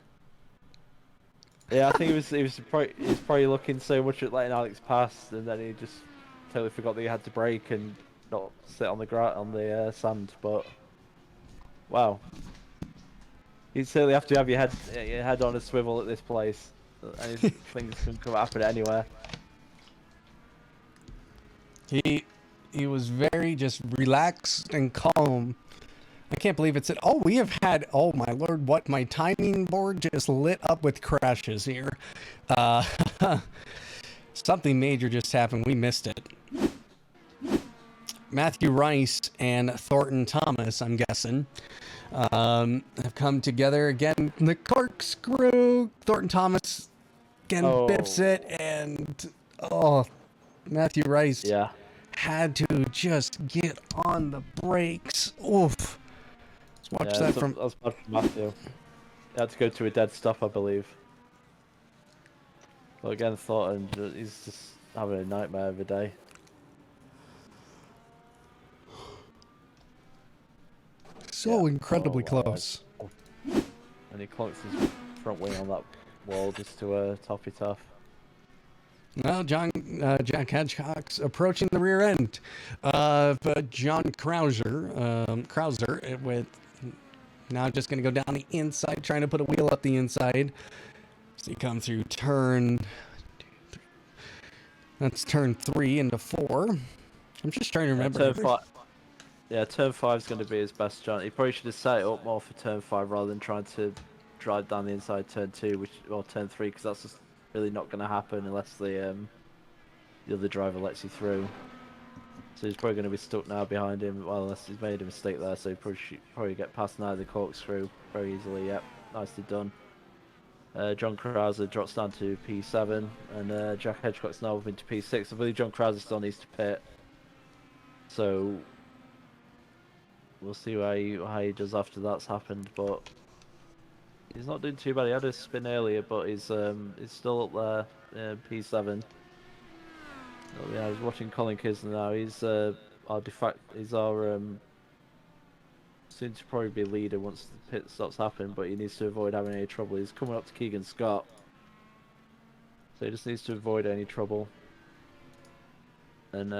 Yeah, I think he was probably looking so much at letting Alex pass, and then he just totally forgot that he had to brake and not sit on the sand. But wow, you certainly have to have your head on a swivel at this place. Things can happen anywhere. He was very just relaxed and calm. I can't believe it's it. Oh, we have had, oh my lord, what, my timing board just lit up with crashes here. Something major just happened. We missed it. Matthew Rice and Thornton Thomas, I'm guessing, have come together again. The corkscrew. Thornton Thomas again bips it, and Matthew Rice had to just get on the brakes. Oof. Let's watch that from... That was bad from Matthew. He had to go to a dead stop, I believe. But again, Thornton, he's just having a nightmare every day. So incredibly close. And he clunks his front wing on that wall just to top it off. Well, Jack Hedgecock's approaching the rear end of John Krauser with now just going to go down the inside, trying to put a wheel up the inside. So you come through turn... That's turn 3 into 4. I'm just trying to remember. Turn 5 is going to be his best chance. He probably should have set it up more for turn 5 rather than trying to drive down the inside turn 2, or turn 3, because that's just really not going to happen unless the other driver lets you through. So he's probably going to be stuck now behind him, well, unless he's made a mistake there, so he probably get past now the corkscrew very easily. Yep, nicely done. John Krauser drops down to P7, and Jack Hedgecock's now up into P6. I believe John Krauser still needs to pit, so we'll see how he does after that's happened. But he's not doing too bad. He had a spin earlier, but he's still up there, P7. Oh, yeah, I was watching Colin Kinser now. He's our soon to probably be leader once the pit stops happen, but he needs to avoid having any trouble. He's coming up to Keegan Scott, so he just needs to avoid any trouble, and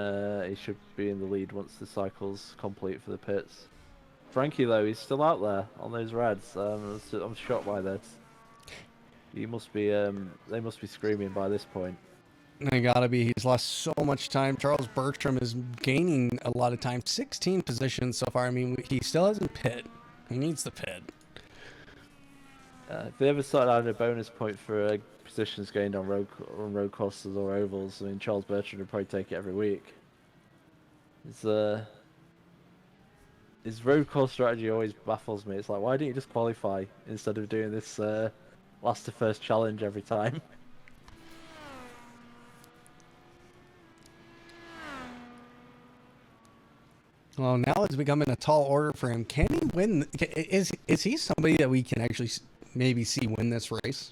he should be in the lead once the cycle's complete for the pits. Frankie though, he's still out there on those Reds. I'm shocked by that. He must be they must be screaming by this point. They gotta be. He's lost so much time. Charles Bertram is gaining a lot of time. 16 positions so far. I mean, he still hasn't pit. He needs the pit. If they ever started having a bonus point for positions gained on road courses or ovals, I mean, Charles Bertram would probably take it every week. His road course strategy always baffles me. It's like, why didn't you just qualify instead of doing this last to first challenge every time? Well, now it's becoming a tall order for him. Can he win? Is he somebody that we can actually maybe see win this race?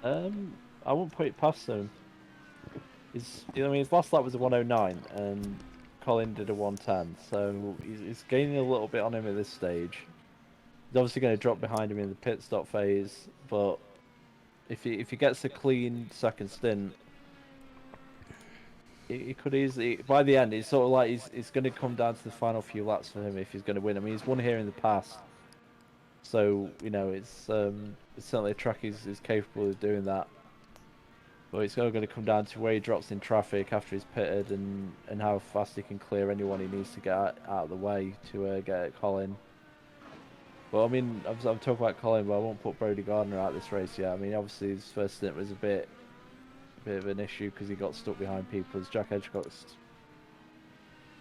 I won't put it past him. His last lap was a 109, and Colin did a 110, so he's gaining a little bit on him at this stage. He's obviously going to drop behind him in the pit stop phase, but if he gets a clean second stint, he could easily, by the end, it's sort of like it's going to come down to the final few laps for him if he's going to win. I mean, he's won here in the past, so it's certainly a track he's capable of doing that. But it's all going to come down to where he drops in traffic after he's pitted and how fast he can clear anyone he needs to get out of the way to get at Colin. Well, I mean, I'm talking about Colin, but I won't put Brody Gardner out this race yet. I mean, obviously his first stint was a bit of an issue because he got stuck behind people as Jack Edgecock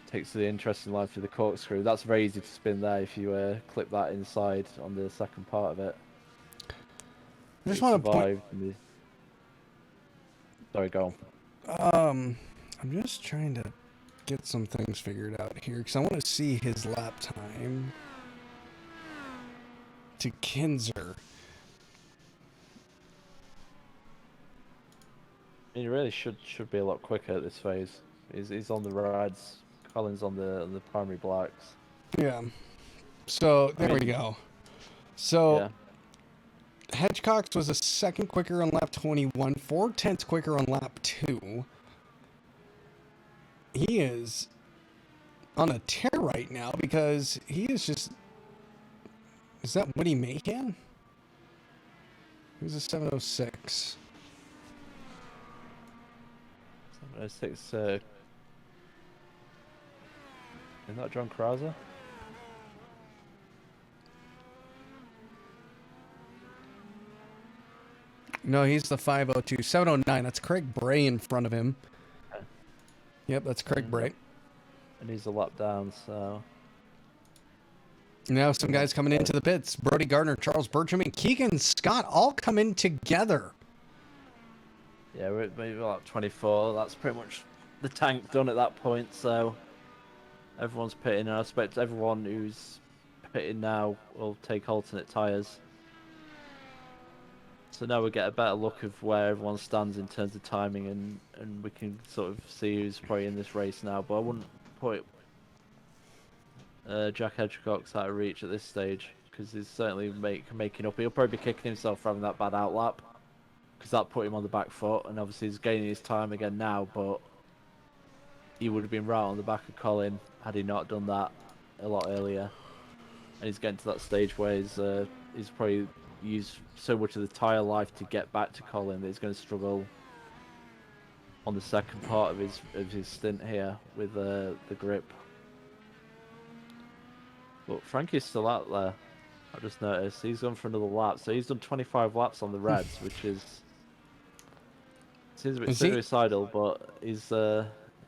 takes the interesting line through the corkscrew. That's very easy to spin there if you clip that inside on the second part of it. I just want to point... Sorry, go on. I'm just trying to get some things figured out here because I want to see his lap time to Kinser. He really should be a lot quicker at this phase. He's on the rides. Colin's on the primary blacks. Yeah. So there we go. So yeah. Hedgecock's was a second quicker on lap 21, 4/10 quicker on lap 2. He is on a tear right now because he is just... Is that Woody Mayhan? He was a 706. 706, isn't that John Krauser? No, he's the 502. 709, that's Craig Bray in front of him. Okay. Yep, that's Craig Bray. And he's a lap down, so... Now some guys coming into the pits. Brody Gardner, Charles Bertram, and Keegan Scott all come in together. Yeah, we're maybe like 24. That's pretty much the tank done at that point, so everyone's pitting. And I expect everyone who's pitting now will take alternate tyres. So now we get a better look of where everyone stands in terms of timing, and we can sort of see who's probably in this race now. But I wouldn't put Jack Hedgecock's out of reach at this stage, because he's certainly making up. He'll probably be kicking himself for having that bad outlap, because that put him on the back foot, and obviously he's gaining his time again now, but he would have been right on the back of Colin had he not done that a lot earlier. And he's getting to that stage where he's probably used so much of the tyre life to get back to Colin that he's going to struggle on the second part of his stint here with the grip. But Frankie's still out there. I just noticed he's gone for another lap, so he's done 25 laps on the Reds, which seems a bit suicidal, but he's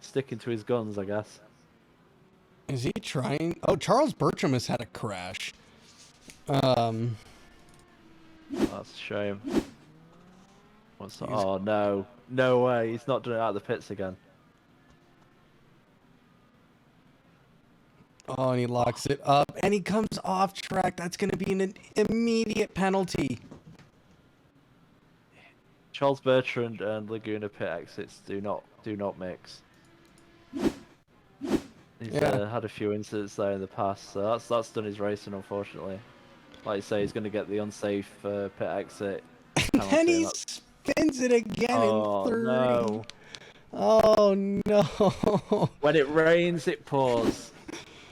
sticking to his guns, I guess. Is he trying? Oh, Charles Bertram has had a crash. That's a shame. Oh no, no way! He's not doing it out of the pits again. Oh, and he locks it up, and he comes off track. That's going to be an immediate penalty. Charles Bertrand and Laguna pit exits do not mix. He's had a few incidents there in the past, so that's done his racing, unfortunately. Like you say, he's going to get the unsafe pit exit. And he spins it again in 3. No. Oh no! When it rains, it pours.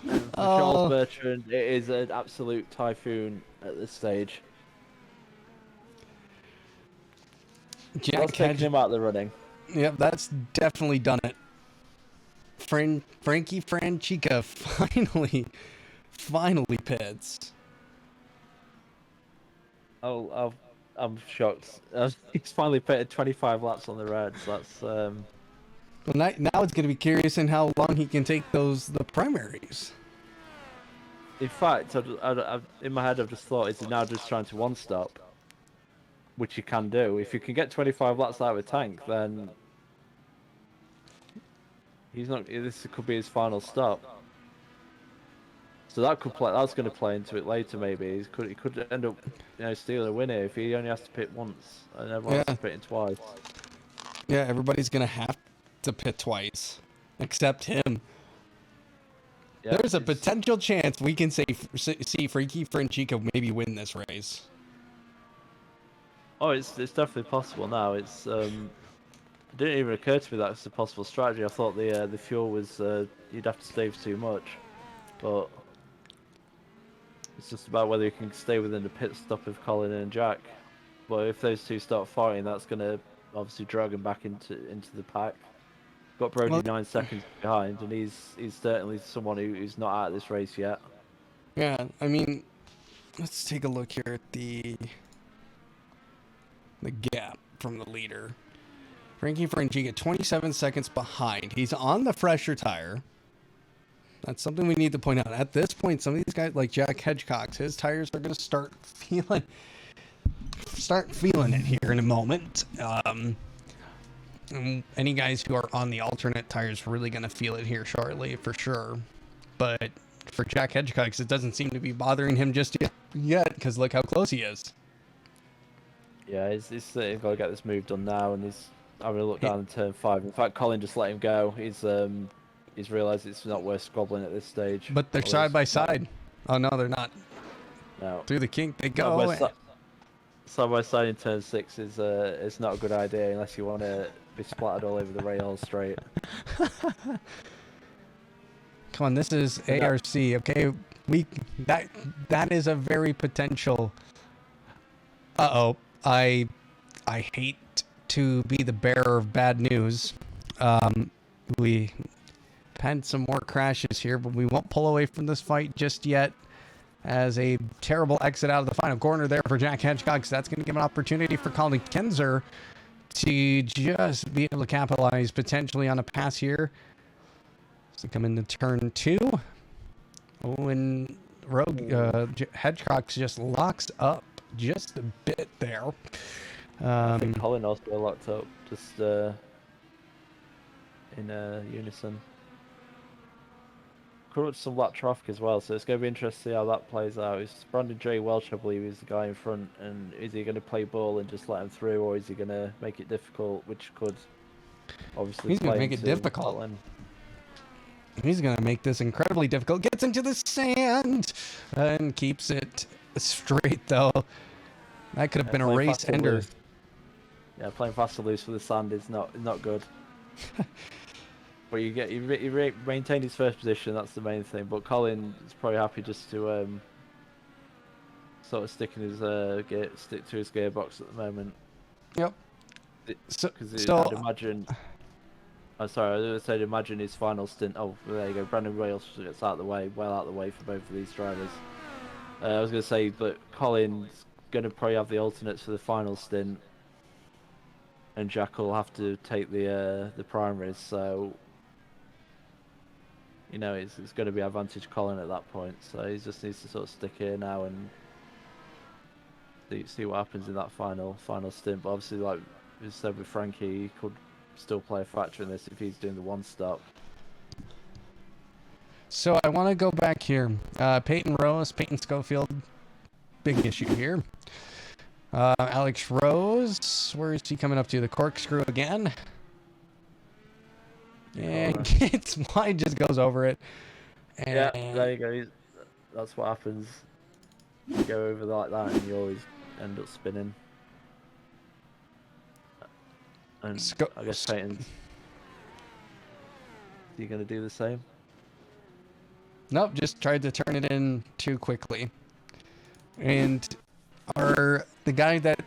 For Charles Bertrand, it is an absolute typhoon at this stage. That's taking him out of the running. Yep, that's definitely done it. Frankie Franchica finally pits. Oh, I'm shocked. He's finally pitted 25 laps on the Reds. That's Well, now it's going to be curious in how long he can take the primaries. In fact, in my head, I've just thought, is he now just trying to one-stop? Which you can do. If you can get 25 laps out of a tank, then he's not. This could be his final stop. So that's going to play into it later. Maybe he could end up, stealing a win here if he only has to pit once and everyone has to pit twice. Yeah, everybody's going to have to pit twice, except him. Yeah, there's a potential chance we can see Frankie Franchica maybe win this race. Oh, it's definitely possible now. It didn't even occur to me that it's a possible strategy. I thought the fuel was you'd have to save too much, but it's just about whether you can stay within the pit stop of Colin and Jack. But if those two start fighting, that's gonna obviously drag him back into the pack. Got Brody Well, 9 seconds behind, and he's certainly someone who's not out of this race yet. yeah, I mean, let's take a look here at the gap from the leader. Frankie Frangiga, 27 seconds behind. He's on the fresher tire. That's something we need to point out. At this point, some of these guys, like Jack Hedgecock's, his tires are going to start feeling it here in a moment. Any guys who are on the alternate tires really going to feel it here shortly, for sure. But for Jack Hedgecock's, it doesn't seem to be bothering him just yet, because look how close he is. Yeah, he's got to get this move done now, and he's having a look down in turn 5. In fact, Colin just let him go. He's realised it's not worth squabbling at this stage. But they're side by side. Oh, no, they're not. No. Through the kink they go. Side by side in turn 6 is not a good idea unless you want to be splattered all over the rail straight. Come on, this is ARC, okay? That is a very potential. I hate to be the bearer of bad news. We had some more crashes here, but we won't pull away from this fight just yet. As a terrible exit out of the final corner there for Jack Hedgecock. So that's going to give an opportunity for Colin Kinser to just be able to capitalize potentially on a pass here. So come into turn 2. Oh, and Hedgecock just locks up just a bit there. I think Colin also locked up just in unison. Pretty much some lap traffic as well, so it's going to be interesting to see how that plays out. It's Brandon J. Welch, I believe, is the guy in front, and is he going to play ball and just let him through, or is he going to make it difficult, which could obviously He's going to make it difficult. Colin. He's going to make this incredibly difficult. Gets into the sand and keeps it straight, though. That could have been a race ender. Yeah, playing fast or loose for the sand is not good. But he maintained his first position. That's the main thing. But Colin is probably happy just to sort of stick to his gearbox at the moment. Yep. Because I'd imagine. I'm sorry, I was going to say, imagine his final stint. Oh, there you go. Brandon Wales gets well out of the way for both of these drivers. I was going to say that Colin's going to probably have the alternates for the final stint, and Jack will have to take the primaries. So, you know, it's going to be advantage Colin at that point. So he just needs to sort of stick here now and see what happens in that final stint. But obviously, like we said with Frankie, he could still play a factor in this if he's doing the one stop. So I want to go back here. Peyton Schofield, big issue here. Alex Rose, where is he coming up to? The corkscrew again. And gets wide, just goes over it. And yeah, there you go. That's what happens. You go over like that and you always end up spinning. And I guess Peyton's... Is he going to do the same? Nope, just tried to turn it in too quickly. And the guy that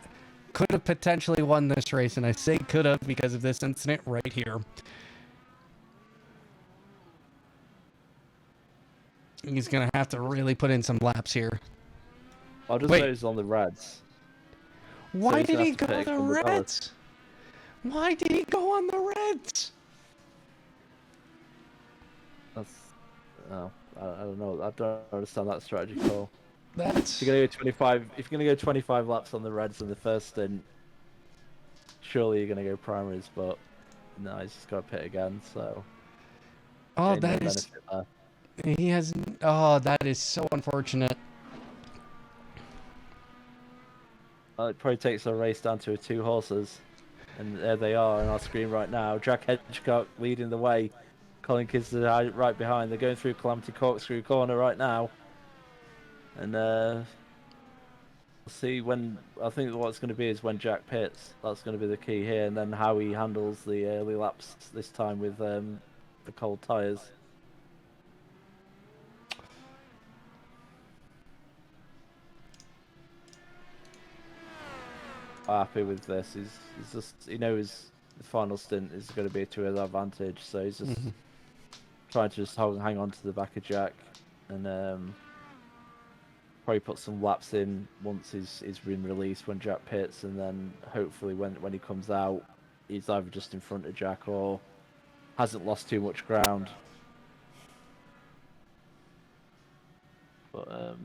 could have potentially won this race, and I say could have because of this incident right here. He's going to have to really put in some laps here. I'll just say he's on the Reds. Why did he go on the Reds? Why did he go on the Reds? That's... Oh, I don't know. I don't understand that strategy call. That's... If you're gonna go 25, if you're gonna go 25 laps on the Reds in the first stint, surely you're gonna go primaries. But no, he's just got to pit again. So. Oh, that is. He has. Oh, that is so unfortunate. It probably takes a race down to 2 horses, and there they are on our screen right now. Jack Hedgecock leading the way. Colin Kinser right behind. They're going through Calamity Corkscrew Corner right now. And we'll see when... I think what it's going to be is when Jack pits. That's going to be the key here. And then how he handles the early laps this time with the cold tyres. happy with this. He's just he knows the final stint is going to be to his advantage, so he's just trying to just hang on to the back of Jack, and probably put some laps in once he's been released when Jack pits, and then hopefully when he comes out, he's either just in front of Jack or hasn't lost too much ground. But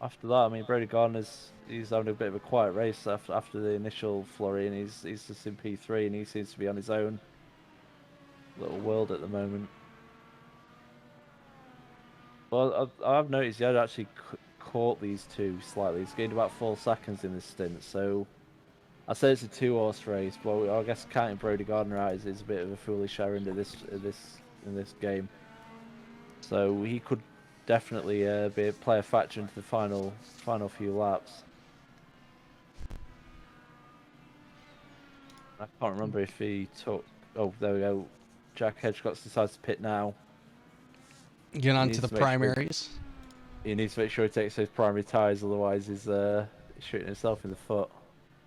after that, I mean, Brody Gardner's he's having a bit of a quiet race after the initial flurry, and he's just in P3, and he seems to be on his own little world at the moment. Well, I've noticed he had actually caught these two slightly. He's gained about 4 seconds in this stint, so I say it's a 2-horse race. But I guess counting Brody Gardner out is a bit of a foolish errand in this game. So he could definitely play a factor into the final few laps. I can't remember if he took. Oh, there we go. Jack Hedgecock decides to pit now. Get on to the primaries. He needs to make sure he takes those primary tyres, otherwise he's shooting himself in the foot.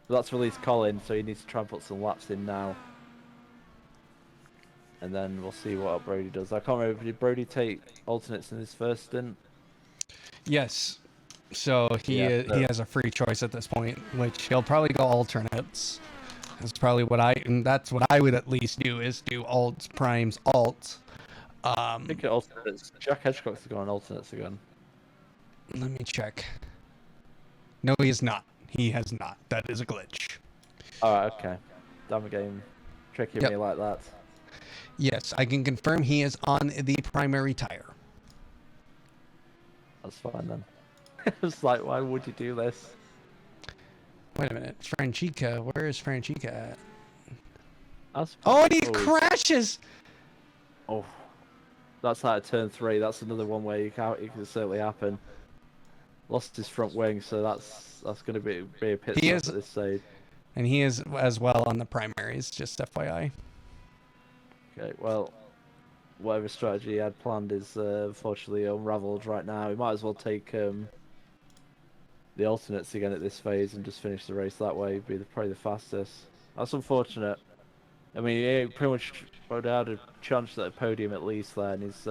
But that's released Colin, so he needs to try and put some laps in now. And then we'll see what Brody does. I can't remember, did Brody take alternates in his first stint? Yes. So he has a free choice at this point, which he'll probably go alternates. That's probably that's what I would at least do, is do alts, primes, alts. I think it alternates. Jack Hedgecock's going alternates again. Let me check. No, he is not. He has not. That is a glitch. Alright, okay. Damn game. Tricking me like that. Yes, I can confirm he is on the primary tire. That's fine then. It's like, why would you do this? Wait a minute. Franchica. Where is Franchica at? Oh, and he crashes! Oh. That's out of turn 3. That's another one where it can certainly happen. Lost his front wing, so that's going to be a pit stop at this stage. And he is as well on the primaries, just FYI. Okay, well, whatever strategy he had planned is unfortunately unravelled right now. He might as well take the alternates again at this phase and just finish the race that way. Be probably the fastest. That's unfortunate. I mean, he pretty much would have had a chance at a podium at least there, and he's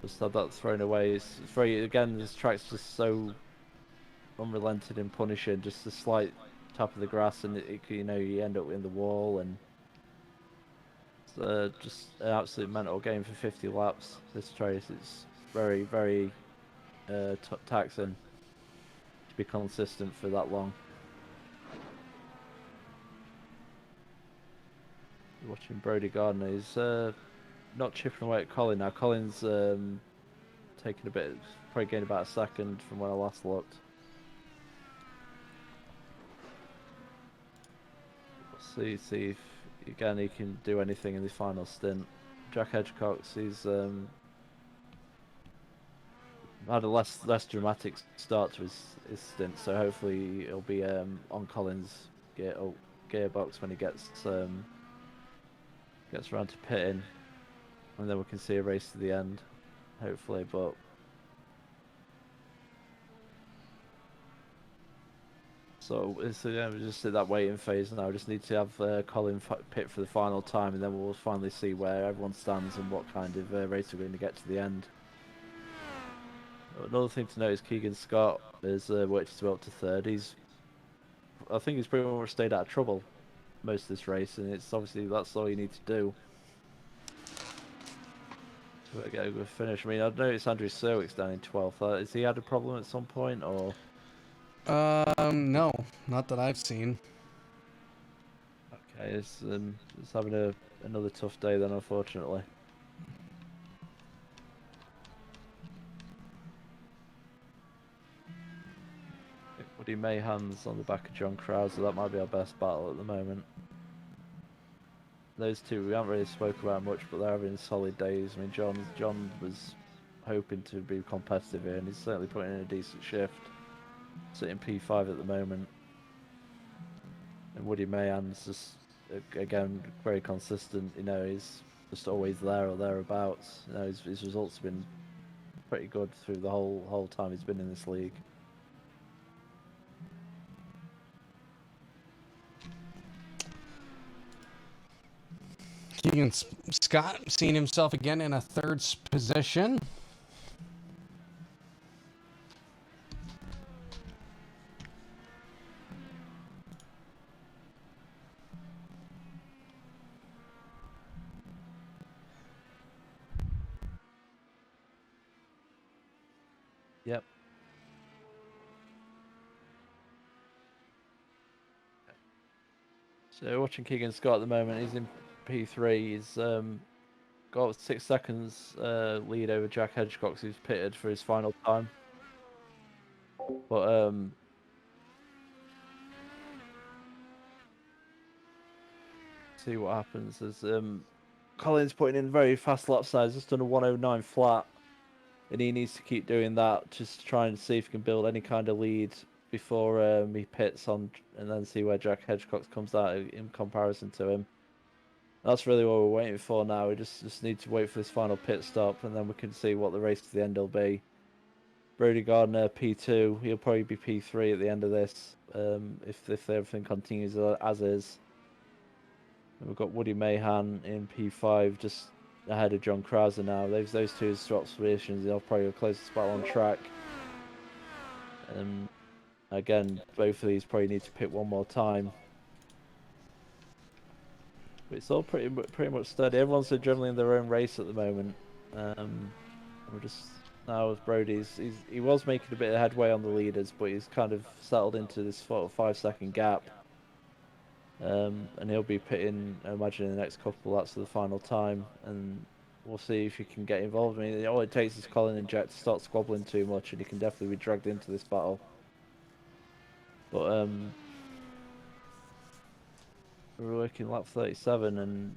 just had that thrown away. It's very, again, this track's just so unrelenting and punishing. Just a slight tap of the grass, and you end up in the wall, and it's just an absolute mental game for 50 laps. This race, it's very, very taxing to be consistent for that long. Watching Brody Gardner, he's not chipping away at Colin now. Colin's taking a bit, probably gained about a second from when I last looked. We'll see if again he can do anything in the final stint. Jack Hedgecock, he's had a less dramatic start to his stint, so hopefully he'll be on Colin's gearbox when he gets around to pitting, and then we can see a race to the end, hopefully. But so it's we're just at that waiting phase now. We just need to have Colin pit for the final time, and then we'll finally see where everyone stands and what kind of race we're going to get to the end. Another thing to note is Keegan Scott has worked his way up to third. I think he's pretty much stayed out of trouble most of this race, and it's obviously that's all you need to do to get a good finish. I mean, I've noticed Andrew Serwick's down in 12th. Has he had a problem at some point, or? No, not that I've seen. Okay, it's having another tough day then, unfortunately. Woody Mayhan's on the back of John Krauser. That might be our best battle at the moment. Those two, we haven't really spoke about much, but they're having solid days. I mean, John was hoping to be competitive here, and he's certainly putting in a decent shift. Sitting P5 at the moment. And Woody Mayhan's just, again, very consistent. He's just always there or thereabouts. His results have been pretty good through the whole time he's been in this league. Keegan Scott seeing himself again in a third position. Yep. So watching Keegan Scott at the moment, he's in P3. He's got 6 seconds lead over Jack Hedgecock, who's pitted for his final time. But see what happens as Colin's putting in very fast lap size, just done a 109 flat, and he needs to keep doing that just to try and see if he can build any kind of lead before he pits on, and then see where Jack Hedgecock comes out in comparison to him. That's really what we're waiting for now. We just need to wait for this final pit stop, and then we can see what the race to the end will be. Brody Gardner P2, he'll probably be P3 at the end of this, if everything continues as is. And we've got Woody Mahan in P5, just ahead of John Krauser now. Those two swap positions. They'll probably the closest battle on track. Again, both of these probably need to pit one more time. But it's all pretty much steady. Everyone's generally in their own race at the moment. We're just now with Brody's. He was making a bit of headway on the leaders, but he's kind of settled into this 5-second gap. And he'll be pitting, I imagine, in the next couple laps of the final time, and we'll see if he can get involved. I mean, all it takes is Colin and Jack to start squabbling too much, and he can definitely be dragged into this battle. But we're working lap 37, and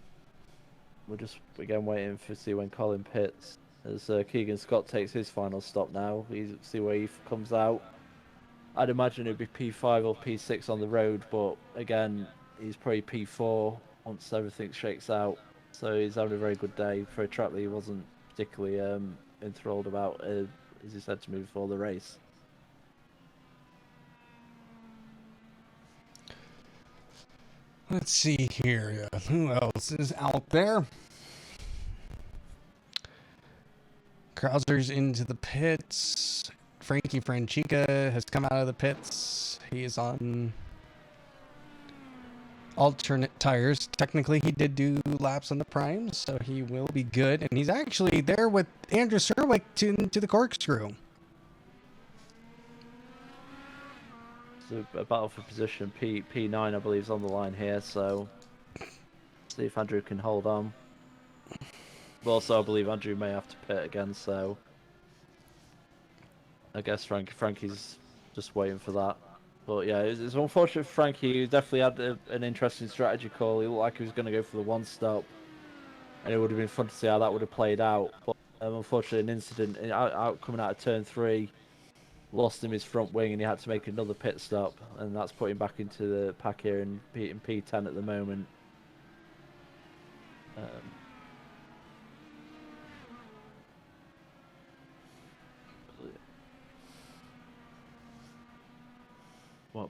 we're just again waiting to see when Colin pits. As Keegan Scott takes his final stop now, see where he comes out. I'd imagine it'd be P5 or P6 on the road, but again, he's probably P4 once everything shakes out. So he's having a very good day for a track that he wasn't particularly enthralled about, as he said to me before the race. Let's see here. Who else is out there? Krauser's into the pits. Frankie Franchica has come out of the pits. He is on alternate tires. Technically, he did do laps on the primes, so he will be good. And he's actually there with Andrew Serwick to the corkscrew. So a battle for position. P9, I believe, is on the line here, so see if Andrew can hold on. But also, I believe Andrew may have to pit again, so I guess Frankie's just waiting for that. But yeah, it's unfortunate for Frankie. He definitely had an interesting strategy call. He looked like he was going to go for the one stop, and it would have been fun to see how that would have played out. But unfortunately, an incident coming out of turn 3 lost him his front wing, and he had to make another pit stop, and that's put him back into the pack here in P10 at the moment.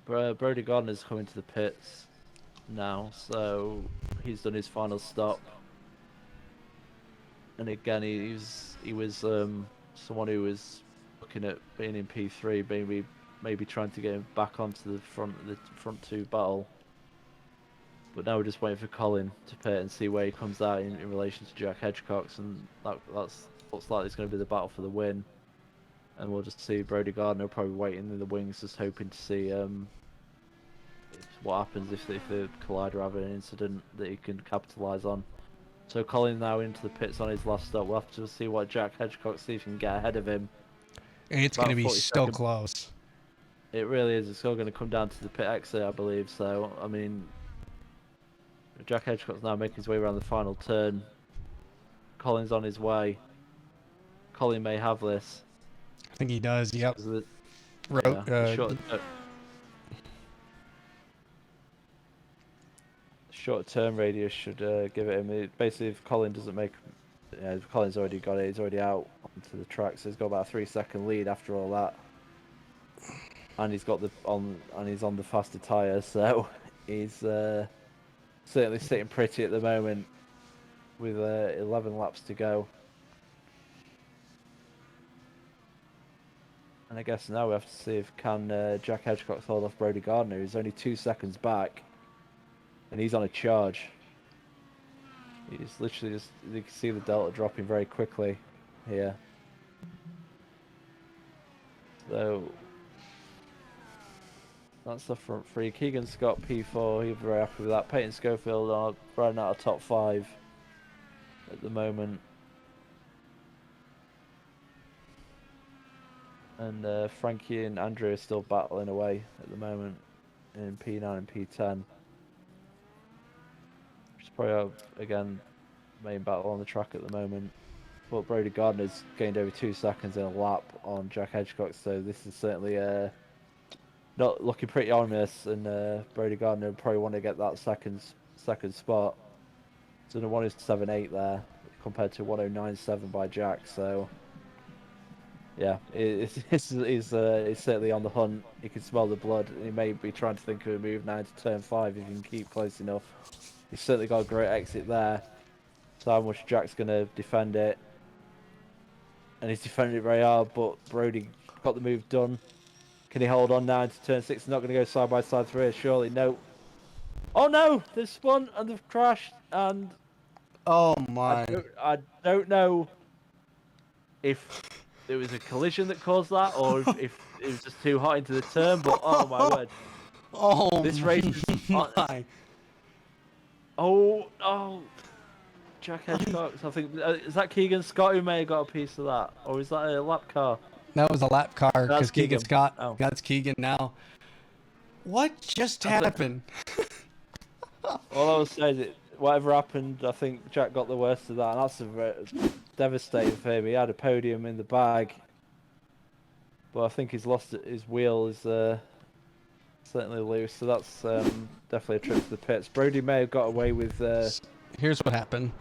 Brody Gardner's coming to the pits now, so he's done his final stop. And again, he was someone who was looking at being in P3, maybe trying to get him back onto the front two battle. But now we're just waiting for Colin to pit and see where he comes out in relation to Jack Hedgecock, and that's looks like it's going to be the battle for the win. And we'll just see Brody Gardner probably waiting in the wings, just hoping to see what happens if the collider have an incident that he can capitalise on. So Colin now into the pits on his last stop. We'll have to see what Jack Hedgecock, see if he can get ahead of him. It's going to be so close. It really is. It's all going to come down to the pit exit, I believe. So, I mean, Jack Hedgecock's now making his way around the final turn. Colin's on his way. Colin may have this. I think he does, yep. Short turn radius should give it him. Basically, if Colin doesn't make... if Colin's already got it, he's already out onto the track, so he's got about a 3-second lead after all that. And he's got he's on the faster tyre, so he's certainly sitting pretty at the moment. with 11 laps to go. And I guess now we have to see if Jack Hedgecock hold off Brody Gardner, who's only 2 seconds back, and he's on a charge. He's literally just, you can see the delta dropping very quickly here. So that's the front three. Keegan Scott P4, he'll be very happy with that. Peyton Schofield are running out of top 5 at the moment. And Frankie and Andrew are still battling away at the moment in P9 and P10. Which is probably our, again, main battle on the track at the moment. But Brody Gardner's gained over 2 seconds in a lap on Jack Hedgecock, so this is certainly not looking pretty ominous. And Brody Gardner probably want to get that second spot. So the 1:07.8 there compared to 1:09.7 by Jack. So yeah, he's certainly on the hunt. He can smell the blood. He may be trying to think of a move now to turn 5 if he can keep close enough. He's certainly got a great exit there. So how much Jack's going to defend it. And he's defending it very hard, but Brody got the move done. Can he hold on now into turn 6? He's not going to go side by side through here, surely. No. Oh no! They've spun and they've crashed, and Oh my. I don't know if it was a collision that caused that, or if it was just too hot into the turn, but oh my word. Oh, This race is my. Oh, Jack Hedgecock. I think is that Keegan Scott who may have got a piece of that, or is that a lap car? That was a lap car That's because Keegan Keegan. Scott. Oh. That's Keegan now. What just happened? All I was saying is, whatever happened, I think Jack got the worst of that, and that's devastating for him. He had a podium in the bag, but I think he's lost it. His wheel is certainly loose, so that's definitely a trip to the pits. Brody may have got away with. Here's what happened.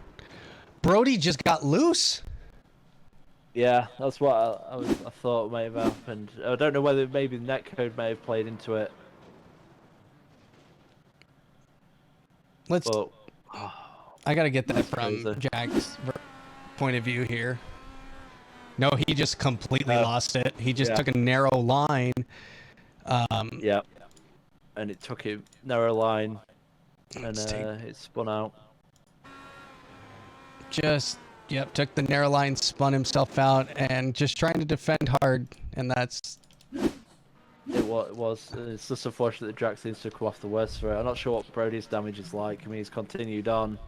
Brody just got loose. Yeah, that's what I thought may have happened. I don't know whether maybe the netcode may have played into it. Let's. But, I gotta get that that's from crazy. Jack's point of view here. No, he just completely lost it. He just yeah. took a narrow line. Yeah, and it took him narrow line, and Let's take- it spun out. Took the narrow line, spun himself out, and just trying to defend hard. And that's. It was. It's just unfortunate that Jack seems to have come off the worst for it. I'm not sure what Brody's damage is like. I mean, he's continued on.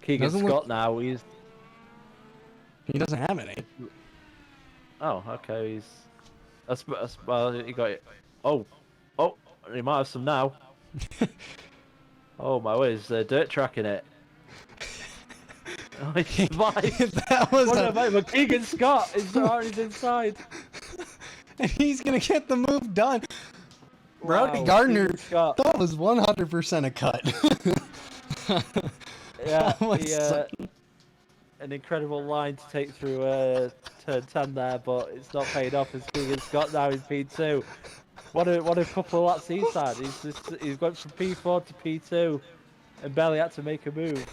Keegan Doesn't Scott look- now, He doesn't have any. Oh, okay, well, he got it. Oh, he might have some now. Oh my word, there's dirt track in it. Oh, he survived. That was. What about Keegan Scott is already inside. And he's gonna get the move done. Brody Wow, Gardner, Keegan Scott. that was 100% a cut. Yeah, That was an incredible line to take through turn 10 there, but it's not paid off as Keegan Scott now in P2. What a couple of laps he's had. He's gone from P4 to P2 and barely had to make a move.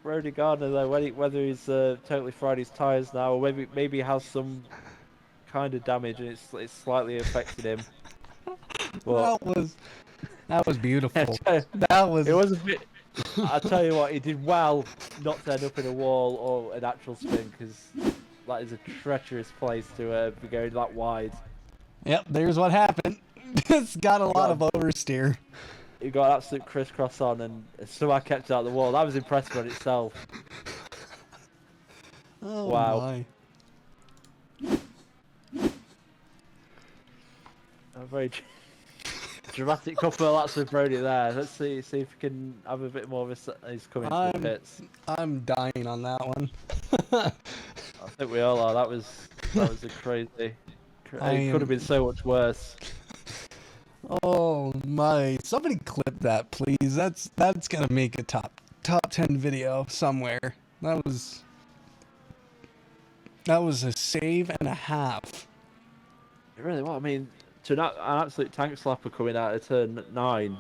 Brody Gardner though, whether he's totally fried his tyres now, or maybe he has some kind of damage and it's slightly affected him. But that was beautiful. That was. it was a bit. I tell you what, he did well not to end up in a wall or an actual spin, because that is a treacherous place to be going that wide. Yep, there's what happened. It's got a lot of oversteer. He got an absolute crisscross on and somehow kept it out of the wall. That was impressive on itself. Oh Wow. my. A very dramatic couple of laps with Brody there. Let's see if we can have a bit more of a. He's coming to the pits. I'm dying on that one. I think we all are. That was a crazy. It could have been so much worse. Oh my! Somebody clip that, please. That's gonna make a top 10 video somewhere. That was a save and a half. It really was. I mean, to an absolute tank slapper coming out of turn 9,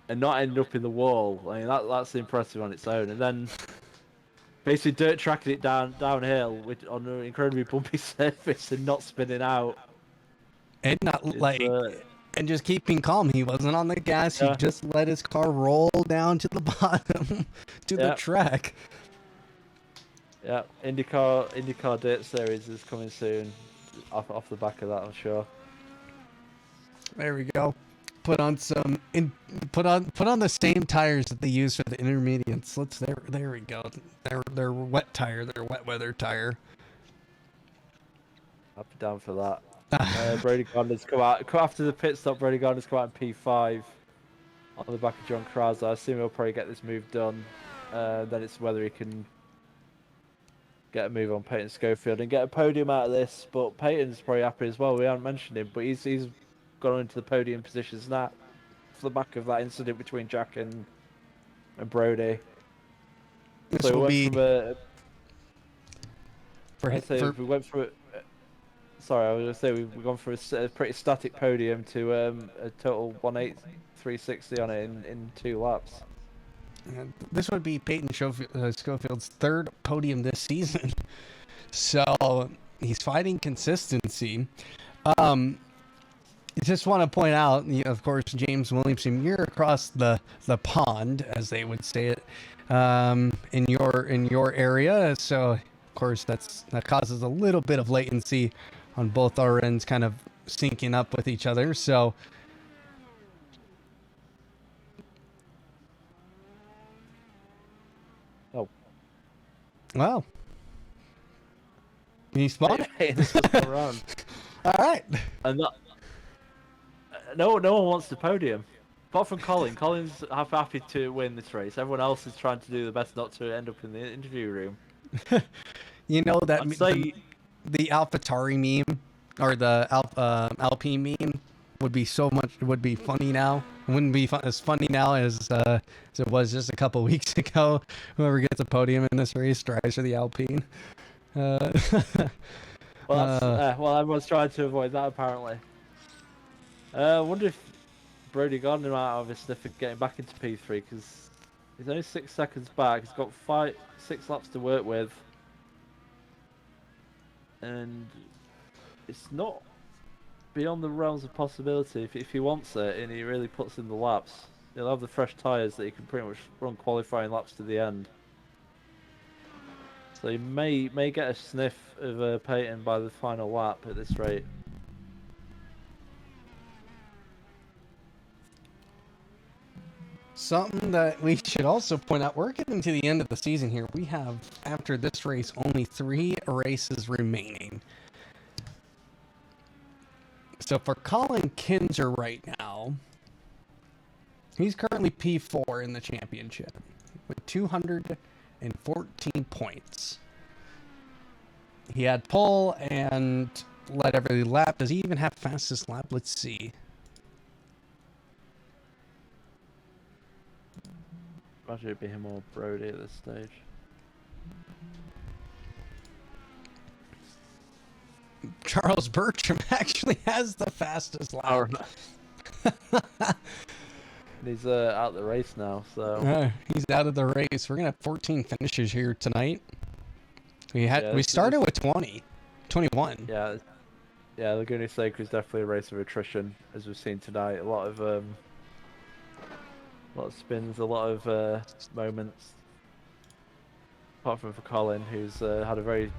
and not ending up in the wall. I mean, that's impressive on its own. And then basically dirt tracking it downhill on an incredibly bumpy surface and not spinning out. And not and just keeping calm. He wasn't on the gas. He just let his car roll down to the bottom to the track. Yeah, IndyCar Dirt Series is coming soon. Off the back of that, I'm sure. There we go. Put on the same tires that they use for the intermediates. There we go. Their wet tire, their wet weather tire. I'd be down for that. Brody Gardner's come out after the pit stop. Brody Gardner's come out in P5 on the back of John Krause. I assume he'll probably get this move done. Then it's whether he can get a move on Peyton Schofield and get a podium out of this. But Peyton's probably happy as well. We haven't mentioned him, but he's gone into the podium positions now for the back of that incident between Jack and Brody. This will be we went through it. Sorry, I was going to say we've gone from a pretty static podium to a total 18360 on it in 2 laps. This would be Peyton Schofield's 3rd podium this season. So he's fighting consistency. Just want to point out, of course, James Williamson, you're across the pond, as they would say it, in your area. So, of course, that causes a little bit of latency on both our ends, kind of syncing up with each other. So, wow, you spot it. All right, and no one wants the podium, apart from Colin. Colin's happy to win this race. Everyone else is trying to do the best not to end up in the interview room. You know that the AlphaTauri meme or the Alpine meme would be funny now. It wouldn't be as funny now as it was just a couple weeks ago. Whoever gets a podium in this race drives for the Alpine. Well, everyone's trying to avoid that apparently. I wonder if Brody Gardner might have a sniff of getting back into P3 because he's only 6 seconds back. He's got 6 laps to work with, and it's not beyond the realms of possibility if he wants it and he really puts in the laps. He'll have the fresh tyres that he can pretty much run qualifying laps to the end. So he may get a sniff of Peyton by the final lap at this rate. Something that we should also point out, we're getting to the end of the season here. We have, after this race, only 3 races remaining. So for Colin Kinser right now, he's currently P4 in the championship with 214 points. He had pole and led every lap. Does he even have fastest lap? Let's see. Imagine it'd be him or Brody at this stage. Charles Bertram actually has the fastest lap. He's out of the race now, so he's out of the race. We're gonna have 14 finishes here tonight. We started with 21. Yeah, Laguna Seca is definitely a race of attrition, as we've seen tonight. A lot of spins, a lot of moments. Apart from for Colin, who's had a very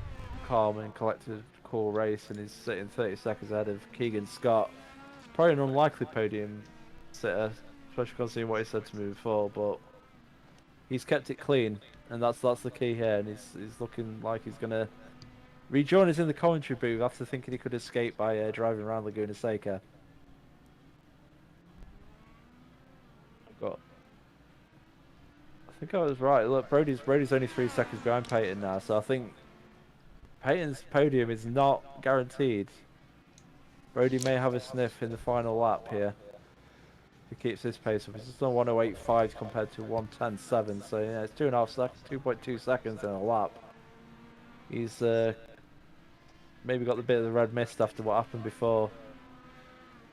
calm and collected, cool race, and he's sitting 30 seconds ahead of Keegan Scott. Probably an unlikely podium sitter, especially considering what he said to me before. But he's kept it clean, and that's the key here. And he's looking like he's gonna rejoin us in the commentary booth after thinking he could escape by driving around Laguna Seca. I think I was right. Look, Brody's only 3 seconds behind Peyton now, so I think Peyton's podium is not guaranteed. Brody may have a sniff in the final lap here if he keeps this pace up. He's just on 108.5 compared to 110.7, so yeah, it's 2.2 seconds in a lap. He's maybe got the bit of the red mist after what happened before.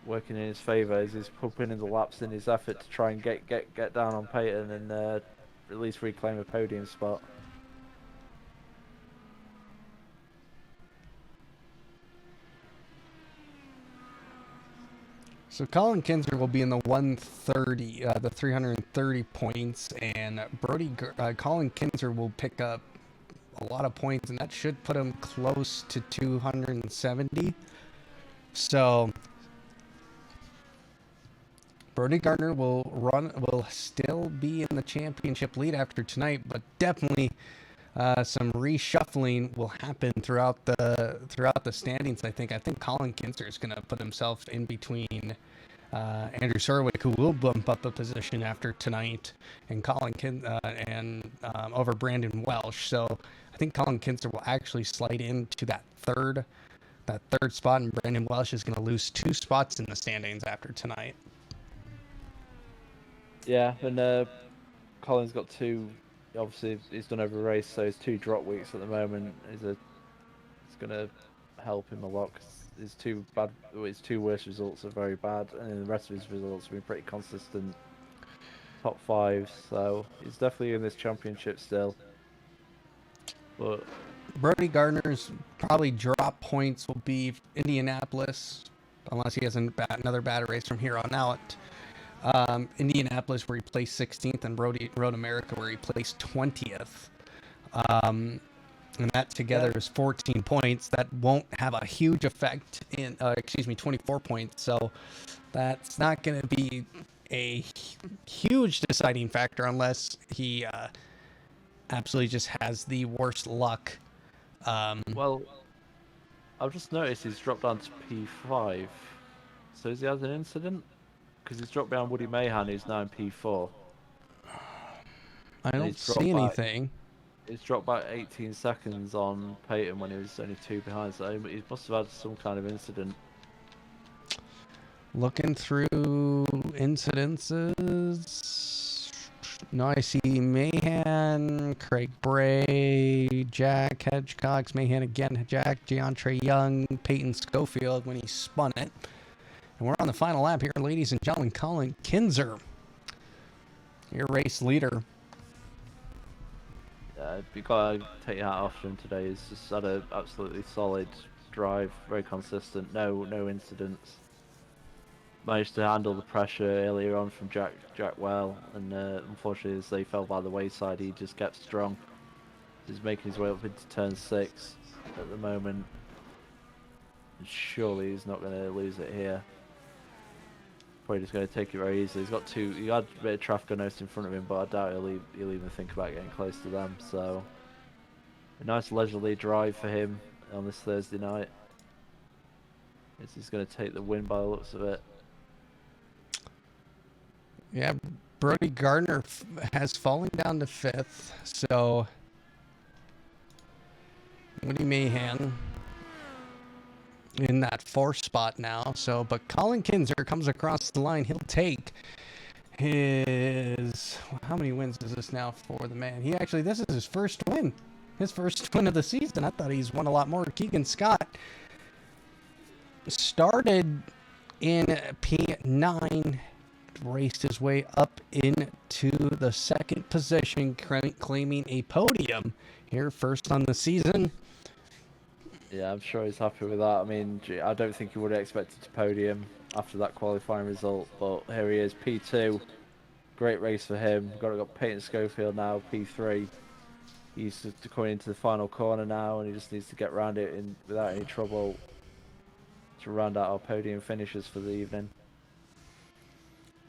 working in his favour as he's pumping in the laps in his effort to try and get down on Peyton and at least reclaim a podium spot. So Colin Kinser will be in the 130, the 330 points, and Colin Kinser will pick up a lot of points, and that should put him close to 270. So Brody Gardner will still be in the championship lead after tonight, but definitely some reshuffling will happen throughout the standings. I think Colin Kinser is going to put himself in between Andrew Serwick, who will bump up a position after tonight, and over Brandon Welsh. So I think Colin Kinser will actually slide into that third spot, and Brandon Welsh is going to lose 2 spots in the standings after tonight. Yeah, and Colin's got 2. Obviously, he's done every race, so his 2 drop weeks at the moment it's going to help him a lot. Cause his 2 worst results are very bad, and the rest of his results have been pretty consistent, top 5. So he's definitely in this championship still. But Brody Gardner's probably drop points will be Indianapolis, unless he has another bad race from here on out. Indianapolis, where he placed 16th, and Road America, where he placed 20th. And that together is 14 points. That won't have a huge effect in, 24 points. So that's not going to be a huge deciding factor unless he absolutely just has the worst luck. Well, I've just noticed he's dropped down to P5. So has he had an incident? Because he's dropped down Woody Mayhan, who's now in P4. I don't see anything. He's dropped back 18 seconds on Peyton when he was only 2 behind, so he must have had some kind of incident. Looking through incidences. No, I see Mayhan, Craig Bray, Jack Hedgecox, Mayhan again, Jack, DeAndre Young, Peyton Schofield when he spun it. And we're on the final lap here, ladies and gentlemen. Colin Kinser, your race leader. You've got to take your hat off to him today. He's just had an absolutely solid drive, very consistent, no incidents. Managed to handle the pressure earlier on from Jack well, and unfortunately as they fell by the wayside, he just kept strong. He's making his way up into turn 6 at the moment. And surely he's not going to lose it here. Probably just going to take it very easily. He had a bit of traffic on in front of him, but I doubt he'll even think about getting close to them. So a nice leisurely drive for him on this Thursday night. He's going to take the win by the looks of it. Yeah, Brody Gardner has fallen down to 5th, so Woody Mayhan in that 4th spot now. So, but Colin Kinser comes across the line. He'll take his, how many wins is this now for the man? This is his first win. His first win of the season. I thought he's won a lot more. Keegan Scott started in P9, raced his way up into the 2nd position, claiming a podium here, first on the season. Yeah, I'm sure he's happy with that. I mean, I don't think he would have expected to podium after that qualifying result, but here he is, P2. Great race for him. Got Peyton Schofield now, P3. He's just coming into the final corner now, and he just needs to get around it without any trouble to round out our podium finishes for the evening.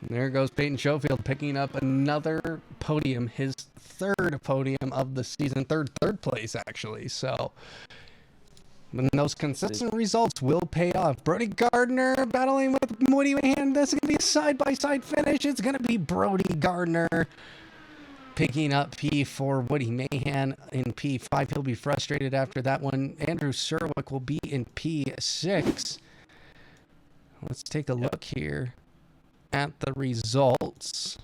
And there goes Peyton Schofield picking up another podium, his 3rd podium of the season, third place actually. So, and those consistent results will pay off. Brody Gardner battling with Woody Mayhan. This is going to be a side-by-side finish. It's going to be Brody Gardner picking up P4. Woody Mayhan in P5. He'll be frustrated after that one. Andrew Serwick will be in P6. Let's take a look here at the results.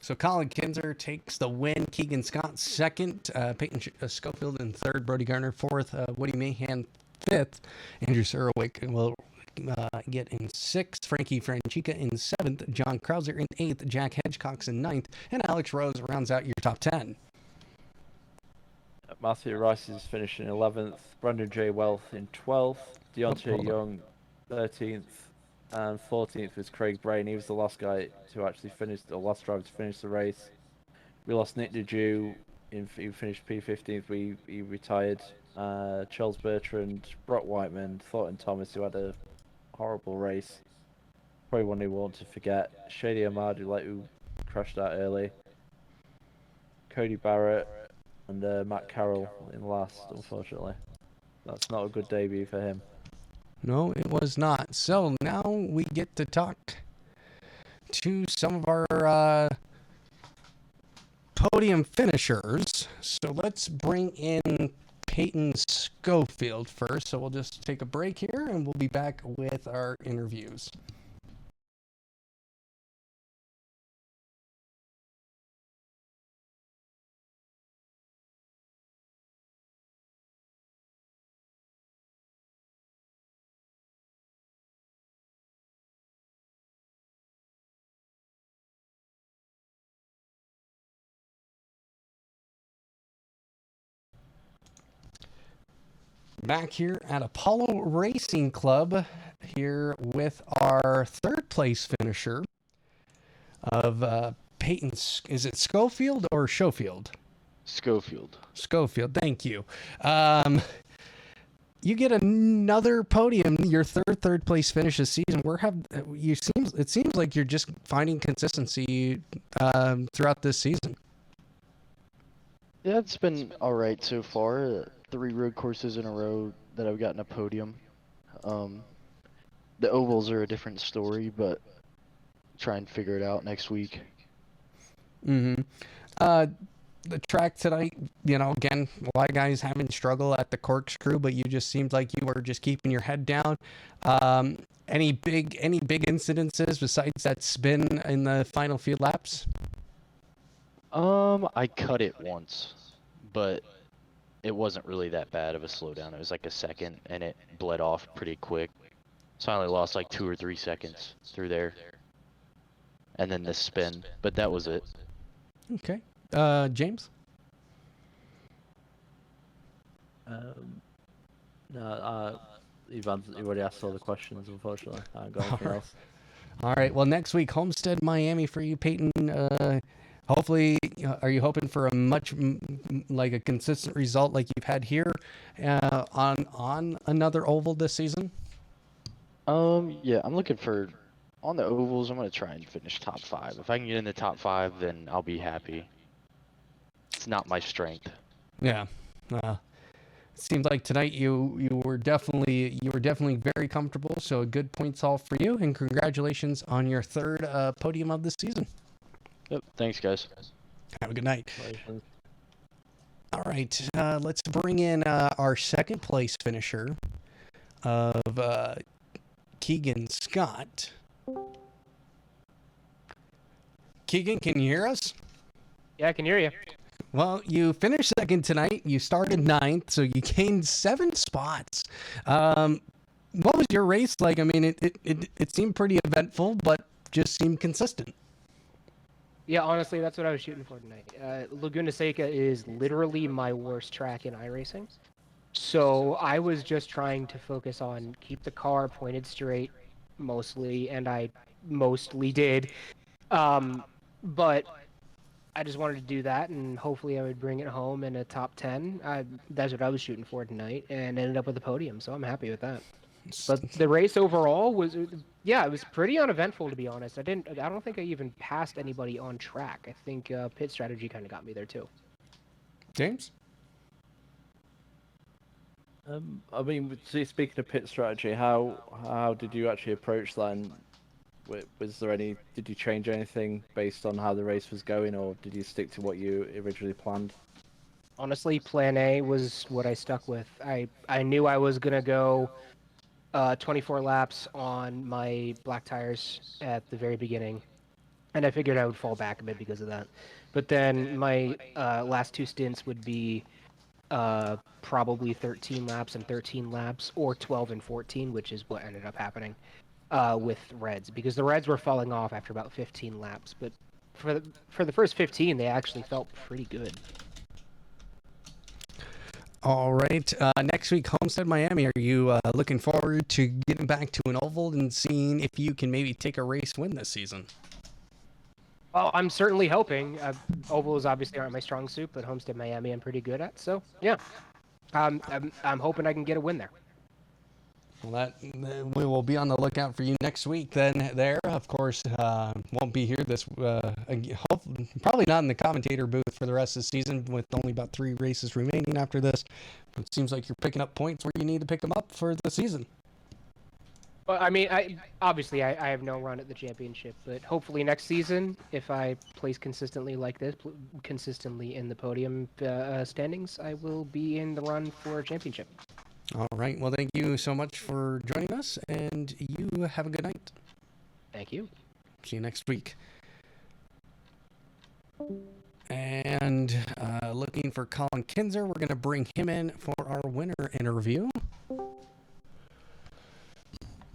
So Colin Kinser takes the win. Keegan Scott 2nd. Peyton Schofield in 3rd. Brody Gardner 4th. Woody Mayhan 5th. Andrew Surwick will get in 6th. Frankie Franchica in 7th. John Krauser in 8th. Jack Hedgecox in 9th. And Alex Rose rounds out your top 10. Matthew Rice is finishing 11th. Brandon J. Wealth in 12th. Deontay Young 13th. And 14th was Craig Brain. He was the last guy to actually finish, the last driver to finish the race. We lost Nick DeJew. He finished P15th. He retired. Charles Bertrand, Brock Whiteman, Thornton Thomas, who had a horrible race. Probably one you want to forget. Shady Ahmad, who crashed out early. Cody Barrett and Matt Carroll in last, unfortunately. That's not a good debut for him. No, it was not. So now we get to talk to some of our podium finishers. So let's bring in Peyton Schofield first. So we'll just take a break here and we'll be back with our interviews. Back here at Apollo Racing Club, here with our third place finisher of Peyton. Is it Schofield or Schofield? Schofield. Schofield, thank you. You get another podium, your third place finish this season. It seems like you're just finding consistency throughout this season. Yeah, it's been all right so far. 3 road courses in a row that I've gotten a podium. The ovals are a different story, but try and figure it out next week. Mm-hmm. The track tonight, again, a lot of guys having struggle at the corkscrew, but you just seemed like you were just keeping your head down. Any big incidences besides that spin in the final few laps? I cut it once, but it wasn't really that bad of a slowdown. It was like a second, and it bled off pretty quick. So I only lost like 2 or 3 seconds through there. And then the spin, but that was it. Okay. James? No, you've already asked all the questions, unfortunately. I haven't got anything else. All right. Well, next week, Homestead, Miami for you, Peyton. Hopefully, are you hoping for a a consistent result like you've had here on another oval this season? Yeah, I'm looking for, on the ovals, I'm going to try and finish top 5. If I can get in the top 5, then I'll be happy. It's not my strength. Yeah. It seems like tonight you were definitely very comfortable. So a good points haul for you, and congratulations on your third podium of the season. Yep. Thanks, guys. Have a good night. All right. Let's bring in our second place finisher of Keegan Scott. Keegan, can you hear us? Yeah, I can hear you. Well, you finished second tonight. You started 9th, so you gained 7 spots. What was your race like? I mean, it seemed pretty eventful, but just seemed consistent. Yeah, honestly, that's what I was shooting for tonight. Laguna Seca is literally my worst track in iRacing. So I was just trying to focus on keep the car pointed straight, mostly, and I mostly did. But I just wanted to do that, and hopefully I would bring it home in a top 10. That's what I was shooting for tonight, and ended up with a podium, so I'm happy with that. But the race overall was, it was pretty uneventful, to be honest. I don't think I even passed anybody on track. I think pit strategy kind of got me there too. James? I mean, speaking of pit strategy, how did you actually approach that? And did you change anything based on how the race was going, or did you stick to what you originally planned? Honestly, plan A was what I stuck with. I knew I was gonna go 24 laps on my black tires at the very beginning, and I figured I would fall back a bit because of that. But then my last 2 stints would be probably 13 laps and 13 laps, or 12 and 14, which is what ended up happening with Reds, because the Reds were falling off after about 15 laps. But for the first 15, they actually felt pretty good. All right. Next week, Homestead, Miami. Are you looking forward to getting back to an oval and seeing if you can maybe take a race win this season? Well, I'm certainly hoping. Ovals obviously aren't my strong suit, but Homestead, Miami, I'm pretty good at. So yeah, I'm hoping I can get a win there. Well, we will be on the lookout for you next week. Then there, of course, won't be here probably not in the commentator booth for the rest of the season, with only about 3 races remaining after this. It seems like you're picking up points where you need to pick them up for the season. Well, I mean, I have no run at the championship, but hopefully next season, if I place consistently like this, consistently in the podium standings, I will be in the run for a championship. All right. Well, thank you so much for joining us, and you have a good night. Thank you. See you next week. And looking for Colin Kinser, we're going to bring him in for our winner interview.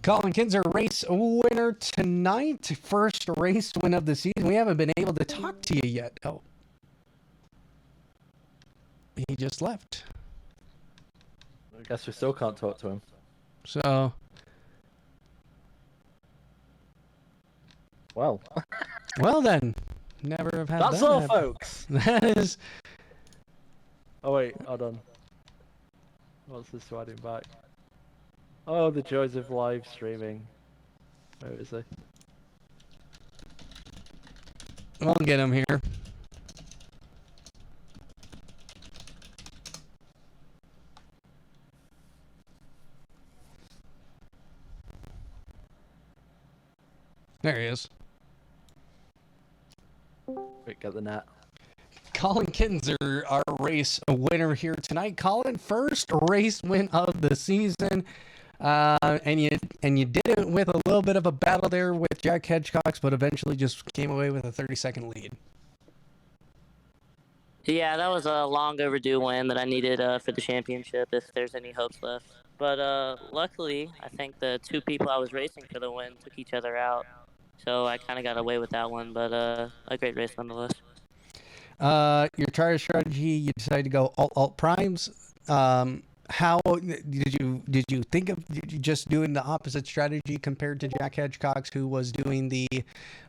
Colin Kinser, race winner tonight. First race win of the season. We haven't been able to talk to you yet. Oh. He just left. I guess we still can't talk to him. So. Well. Well then. Never have had That's that all, happen. folks. That is. Oh, wait. Hold on. What's this adding back? Oh, the joys of live streaming. Where is he? We'll get him here. There he is. Wait, get the net. Colin Kinser, our race winner here tonight. Colin, first race win of the season. And you did it with a little bit of a battle there with Jack Hedgecox, but eventually just came away with a 30-second lead. Yeah, that was a long overdue win that I needed for the championship, if there's any hopes left. But luckily, I think the 2 people I was racing for the win took each other out. So I kind of got away with that one, but a great race nonetheless. Your tire strategy, you decided to go alt primes. How did you think of just doing the opposite strategy compared to Jack Hedgecox, who was doing the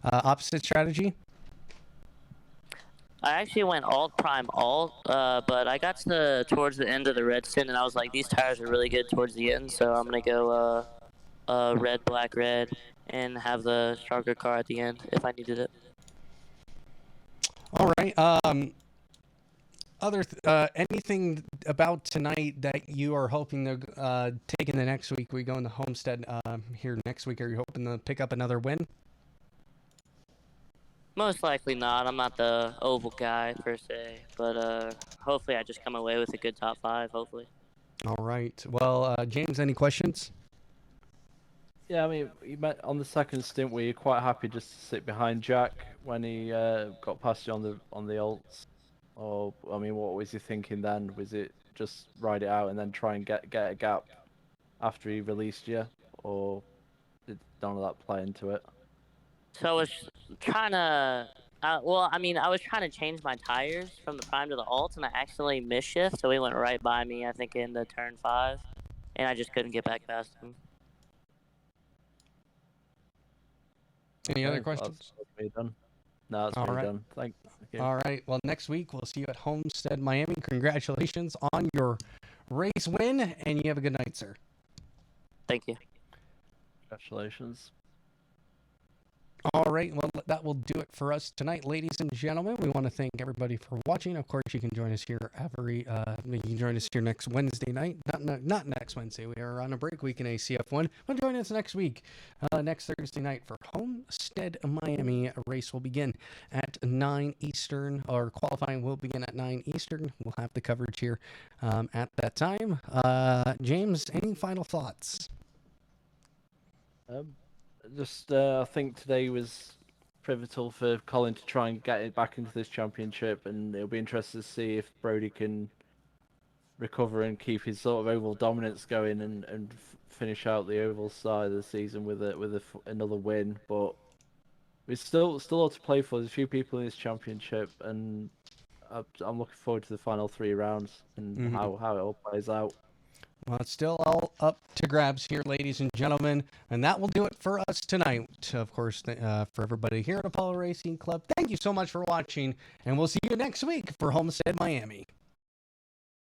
opposite strategy? I actually went alt prime alt, but I got towards the end of the red stint, and I was like, these tires are really good towards the end, so I'm gonna go red, black, red, and have the stronger car at the end if I needed it. All right. Anything about tonight that you are hoping to take in the next week? We go into Homestead here next week. Are you hoping to pick up another win? Most likely not. I'm not the oval guy per se, but hopefully I just come away with a good top 5. Hopefully. All right. Well, James, any questions? Yeah, I mean, you met on the second stint. Were you quite happy just to sit behind Jack when he got past you on the alts? Or, I mean, what was he thinking then? Was it just ride it out and then try and get a gap after he released you? Or did none of that play into it? So I was trying to, I was trying to change my tires from the prime to the alt, and I accidentally misshift, so he went right by me, I think, in the turn 5, and I just couldn't get back past him. Any other questions? That's me done. No, that's All me right. done. Thank you. All right. Well, next week we'll see you at Homestead, Miami. Congratulations on your race win, and you have a good night, sir. Thank you. Congratulations. All right, well, that will do it for us tonight, ladies and gentlemen. We want to thank everybody for watching. Of course, you can join us here you can join us here next Wednesday night. Not next Wednesday. We are on a break week in ACF1. But join us next week, next Thursday night for Homestead, Miami. A race will begin at 9 Eastern, or qualifying will begin at 9 Eastern. We'll have the coverage here at that time. James, any final thoughts? I think today was pivotal for Colin to try and get it back into this championship, and it'll be interesting to see if Brody can recover and keep his sort of oval dominance going and finish out the oval side of the season with another win. But it's still a lot to play for. There's a few people in this championship, and I'm looking forward to the final 3 rounds and how it all plays out. Well, it's still all up to grabs here, ladies and gentlemen, and that will do it for us tonight. Of course, for everybody here at Apollo Racing Club, thank you so much for watching, and we'll see you next week for Homestead Miami.